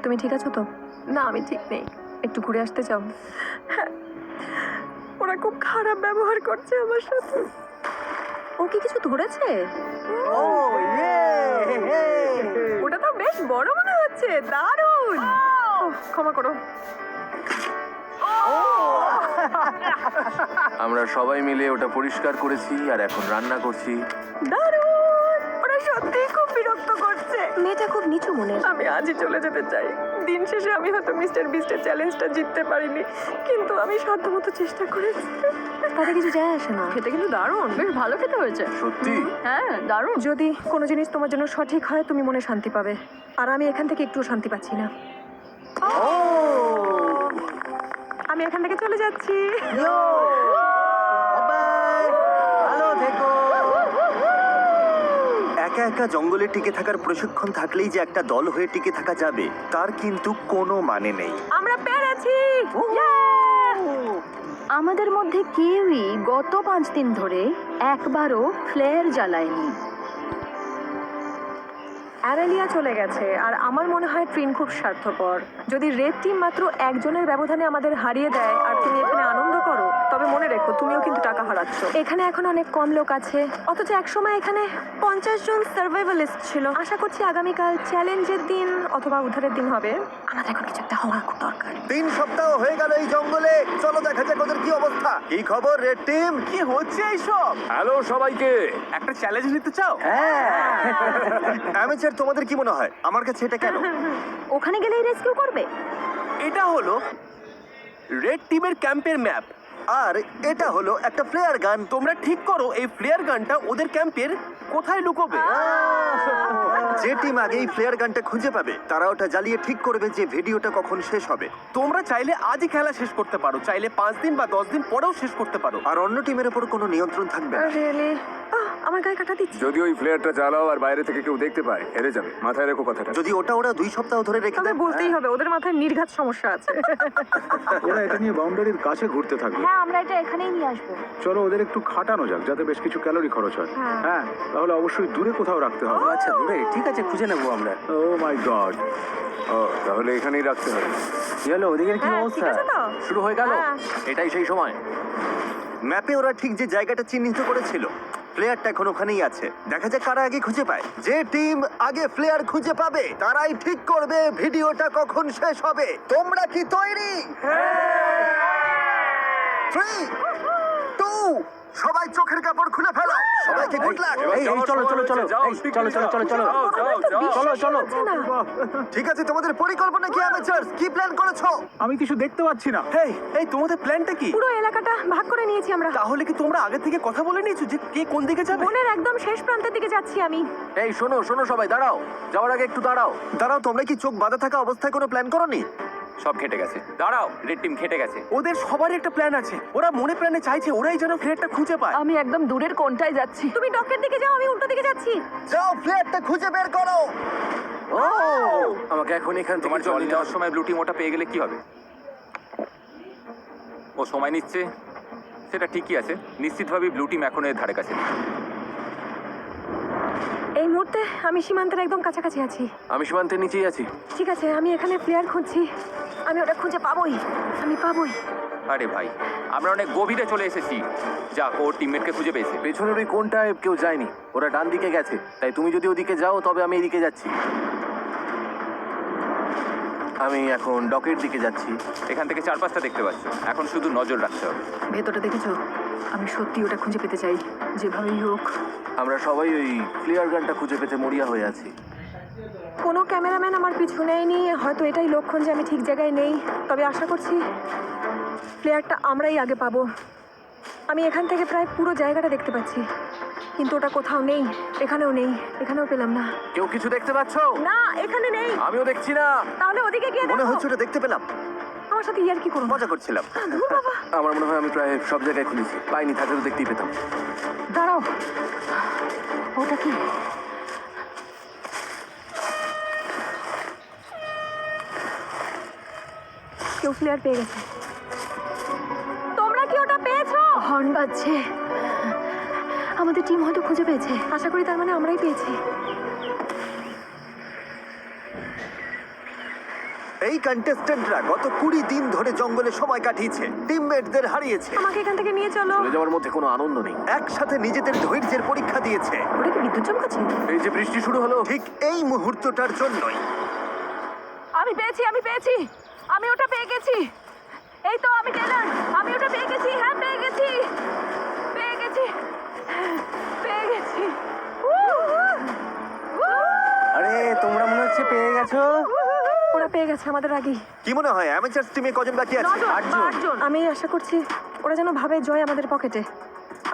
তুমি ঠিক আছো তো? না, আমি ঠিক নেই। একটু ঘুরে আসতে চাও? হ্যাঁ, ওরা খুব খারাপ ব্যবহার করছে আমার সাথে। ও কি কিছু ধরেছে? ওটা তো বেশ বড় মনে হচ্ছে। দারুণ! ক্ষমা করো। আমরা সবাই মিলে ওটা পরিষ্কার করেছি আর এখন রান্না করছি। দারুণ! ওরা সত্যিই খুব বিরক্ত করছে। মেয়েটা খুব নিচু মনের। আমি আজই চলে যেতে চাই। দিন শেষে আমি হয়তো মিস্টার বিস্টের চ্যালেঞ্জটা জিততে পারিনি, কিন্তু আমি সাধ্যমতো চেষ্টা করেছি। তাতে কিছু যায় আসে না। খেতে কিন্তু দারুণ, বেশ ভালো খেতে হয়েছে। সত্যি? হ্যাঁ, দারুণ। যদি কোনো জিনিস তোমার জন্য সঠিক হয়, তুমি মনে শান্তি পাবে, আর আমি এখান থেকে একটু শান্তি পাচ্ছি না। আমি এখান থেকে চলে যাচ্ছি। ভালো থেকো। একা একা জঙ্গলে টিকে থাকার প্রশিক্ষণ থাকলেই যে একটা দল হয়ে টিকে থাকা যাবে, তার কিন্তু কোনো মানে নেই। আমরা পেরেছি। আমাদের মধ্যে কেউই গত 5 দিন ধরে একবারও ফ্লেয়ার জ্বালায়নি। অ্যারেলিয়া চলে গেছে, আর আমার মনে হয় ট্রিন খুব স্বার্থপর। যদি রেড টিম মাত্র একজনের ব্যবধানে আমাদের হারিয়ে দেয় আর তুমি এখানে আনন্দ করো, তবে মনে রেখো তুমিও কিন্তু টাকা হারাচ্ছ। এখানে এখন অনেক কম লোক আছে, অথচ একসময় এখানে 50 জন সার্ভাইভালিস্ট ছিল। আশা করছি আগামীকাল চ্যালেঞ্জের দিন অথবা উদ্ধারের দিন হবে। আমাদের এখন কিছু একটা হওয়া খুব দরকার। 3 সপ্তাহ হয়ে গেল এই জঙ্গলে। চলো দেখা যাক ওদের কি অবস্থা। কি খবর রেড টিম? কি হচ্ছে এইসব? হ্যালো সবাইকে। একটা চ্যালেঞ্জ নিতে চাও? অ্যামেচার, তোমাদের কি মনে হয় আমার কাছে এটা কেন? ওখানে গেলেই রেস্কিউ করবে। এটা হলো রেড টিমের ক্যাম্পের ম্যাপ। আর এটা হলো একটা ফ্লেয়ার গান। তোমরা ঠিক করো এই ফ্লেয়ার গানটা ওদের ক্যাম্পের কোথায় লুকোবে। যে টিম আগে এই ফ্লেয়ার গানটা খুঁজে পাবে, তারা ওটা জ্বালিয়ে ঠিক করবে যে ভিডিওটা কখন শেষ হবে। তোমরা চাইলে আজই খেলা শেষ করতে পারো, চাইলে 5 দিন বা 10 দিন পরেও শেষ করতে পারো। আর অন্য টিমের উপর কোনো নিয়ন্ত্রণ থাকবে না। রিয়েলি? আমার গায়ে কাটা দিচ্ছে। যদি ওই ফ্লেয়ারটা জ্বালাও আর বাইরে থেকে কেউ দেখতে পায়, হেরে যাবে। মাথায় রেখো কথাটা। যদি ওটা ওরা 2 সপ্তাহ ধরে রেখে তবে দেয়, বলতেই হবে ওদের মাথায় নির্ঘাত সমস্যা আছে। ওরা এটা নিয়ে বাউন্ডারির কাছে ঘুরতে থাকবে। হ্যাঁ, আমরা এটা এখানেই নিয়ে আসবো। চলো ওদের একটু খাটানো যাক, যাতে বেশ কিছু ক্যালোরি খরচ হয়। হ্যাঁ, তাহলে অবশ্যই দূরে কোথাও রাখতে হবে। আচ্ছা দূরে, ঠিক আছে, খুঁজে নেবো আমরা। ও মাই গড। ও, তাহলে এখানেই রাখতে হবে। চলো ওদিকের কি হ্যাঁ, অবস্থা? ঠিক আছে তো? শুরু হয়ে গেল। হ্যাঁ। এটাই সেই সময়। ম্যাপে ওরা ঠিক যে জায়গাটা চিহ্নিত করেছিল, প্লেয়ারটা এখন ওখানেই আছে। দেখা যাক কারা আগে খুঁজে পায়। যে টিম আগে প্লেয়ার খুঁজে পাবে, তারাই ঠিক করবে ভিডিওটা কখন শেষ হবে। তোমরা কি তৈরি? 3, 2, সবাই চোখের কাপড় খুলে ফেলো। সবাইকে গুড লাক। চলো চলো চলো, চলো চলো চলো চলো চলো চলো। ঠিক আছে, তোমাদের পরিকল্পনা কি অ্যামেচারস? কি প্ল্যান করেছো? আমি কিছু দেখতে পাচ্ছি না। এই তোমাদের প্ল্যানটা কি? পুরো এলাকাটা ভাগ করে নিয়েছি আমরা। তাহলে কি তোমরা আগে থেকে কথা বলে নিয়েছো যে কে কোন দিকে যাবে? বনের একদম শেষ প্রান্তের দিকে যাচ্ছি আমি। এই শোনো শোনো সবাই, দাঁড়াও, যাওয়ার আগে একটু দাঁড়াও। দাঁড়াও, তোমরা কি চোখ বাঁধা থাকা অবস্থায় কোনো প্ল্যান করোনি? সব খেটে গেছে। দাঁড়াও, রেড টিম খেটে গেছে। ওদের সবারই একটা প্ল্যান আছে। ওরা মনে প্রাণে চাইছে ওরাই যেন ফ্লেয়ারটা খুঁজে পায়। আমি একদম দূরের কোণটায় যাচ্ছি। তুমি ডকের দিকে যাও, আমি উল্টো দিকে যাচ্ছি। যাও, প্লেয়ারটা খুঁজে বের করো। ও আমাকে এখন এখান থেকে তোমার জল চলে নেওয়ার সময় ব্লু টিম ওটা পেয়ে গেলে কি হবে? ও সময় নিচ্ছে, সেটা ঠিকই আছে। নিশ্চিতভাবেই ব্লু টিম এখন এর ধারে কাছে নেই। এই মুহূর্তে আমি সীমান্তের একদম কাছাকাছি আছি। আমি সীমান্তের নিচেই আছি। ঠিক আছে, আমি এখানে প্লেয়ার খুঁজছি। আমি ওটা খুঁজে পাবোই, আমি পাবোই। আরে ভাই, আমরা অনেক গভীরে চলে এসেছি। যা, ওর টিমমেটকে খুঁজে পেয়েছে। পেছনের ওই কোনটায় কেউ যায়নি, ওরা ডান দিকে গেছে। তাই তুমি যদি ওদিকে যাও তবে আমি এদিকে যাচ্ছি। আমি এখন ডকের দিকে যাচ্ছি। এখান থেকে চারপাশটা দেখতে পাচ্ছ, এখন শুধু নজর রাখতে হবে। ভেতরটা দেখেছো? আমি সত্যি ওটা খুঁজে পেতে চাই, যেভাবেই হোক। আমরা সবাই ওই ফ্লেয়ার গানটা খুঁজে পেতে মরিয়া হয়ে আছি। কোনো ক্যামেরাম্যান আমার পিছু নেয়নি, হয়তো এটাই লক্ষণ যে আমি ঠিক জায়গায় নেই। তবে আশা করছি প্লেয়ারটা আমরাই আগে পাবো। আমি এখান থেকে প্রায় পুরো জায়গাটা দেখতে পাচ্ছি, কিন্তু ওটা কোথাও নেই। এখানেও নেই, এখানেও পেলাম না। কেউ কিছু দেখতে পাচ্ছ? না, এখানে নেই। আমিও দেখছি না। তাহলে ওদিকে গিয়ে মনে দেখো। হচ্ছে ওটা দেখতে পেলাম। আমার সাথে ইয়ার কি করবো? মজা করছিলাম। ধুর বাবা। আমার মনে হয় আমি প্রায় সব জায়গায় খুঁজেছি, পাইনি। থাকলে তো দেখতেই পেতাম। দাঁড়াও, ওটা কি? কেউ প্লেয়ার পেয়ে গেছে। তোমরা কি ওটা পেয়েছো? হর্ন বাজছে। আমাদের টিম হয়তো খুঁজে পেয়েছে। আশা করি তার মানে আমরাই পেয়েছি। এই কন্টেস্টেন্টরা গত 20 দিন ধরে জঙ্গলে সময় কাটিয়েছে, টিমমেটদের হারিয়েছে, আমাকে এখান থেকে নিয়ে চলো। চলে যাওয়ার মধ্যে কোনো আনন্দ নেই। একসাথে নিজেদের ধৈর্যের পরীক্ষা দিয়েছে। ওটা কি বিদ্যুৎ চমকাচ্ছে? এই যে বৃষ্টি শুরু হলো, ঠিক এই মুহূর্তটার জন্যই আমি পেয়েছি, আমি পেয়েছি, আমি ওটা পেয়ে গেছি। এই তো আমি টেলার, আমি ওটা পেয়ে গেছি। হ্যাঁ, পেয়ে গেছি, পেয়ে গেছি, পেয়ে গেছি। আরে তোমরা মনে হচ্ছে পেয়ে গেছো। ওরা পেয়ে গেছে আমাদের আগেই। কি মনে হয় অ্যামেচার টিমে কজন বাকি আছে? 8 জন। আমি আশা করছি ওরা যেন ভাবে জয় আমাদের পকেটে।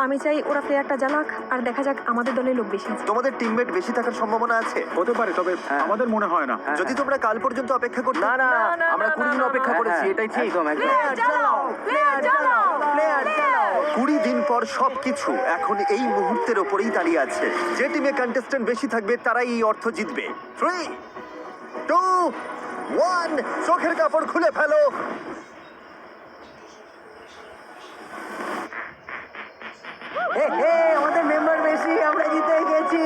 আমি চাই ওরা প্লেয়ারটা জ্বালাক, আর দেখা যাক আমাদের দলে লোক বেশি আছে। তোমাদের টিমমেট বেশি থাকার সম্ভাবনা আছে। হতে পারে, তবে আমাদের মনে হয় না। যদি তোমরা কাল পর্যন্ত অপেক্ষা করতে। না না, না, আমরা না, 20 দিন না, অপেক্ষা না, করেছি, এটাই ঠিক। প্লেয়ার জ্বালাও, প্লেয়ার জ্বালাও, প্লেয়ার জ্বালাও। 20 দিন পর সবকিছু এখন এই মুহূর্তের ওপরেই দাঁড়িয়ে আছে। যে টিমে কন্টেস্ট্যান্ট বেশি থাকবে তারাই এই অর্থ জিতবে। 3, 2, 1, চোখের কাপড় খুলে ফেলো। আমাদের মেম্বার বেশি, আমরা জিতে গেছি।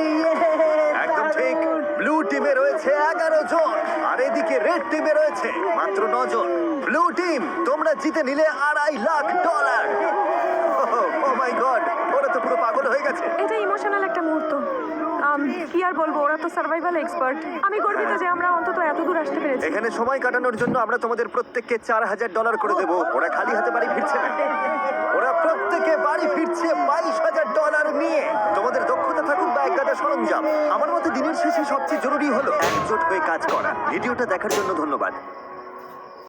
একদম ঠিক। ব্লু টিমে রয়েছে 11 জন, আর এদিকে রেড টিমে রয়েছে মাত্র 9 জন। ব্লু টিম, তোমরা জিতে নিলে $2.5 লাখ। ও মাই গড, ওরা তো পুরো পাগল হয়ে গেছে। এটা ইমোশনাল একটা মুহূর্ত। কি আর বলবো, ওরা তো সার্ভাইভাল এক্সপার্ট। আমি গর্বিত যে আমরা অন্তত এত দূর আসতে পেরেছি। এখানে সময় কাটানোর জন্য আমরা তোমাদের প্রত্যেককে $4,000 করে দেবো। ওরা খালি হাতে বাড়ি ফিরছে না, ওরা প্রত্যেকে বাড়ি ফিরছে $22,000 নিয়ে। তোমাদের দক্ষতা থাকুক বা একগাদা সরঞ্জাম, আমার মতে দিনের শেষে সবচেয়ে জরুরি হলো একজোট হয়ে কাজ করা। ভিডিওটা দেখার জন্য ধন্যবাদ।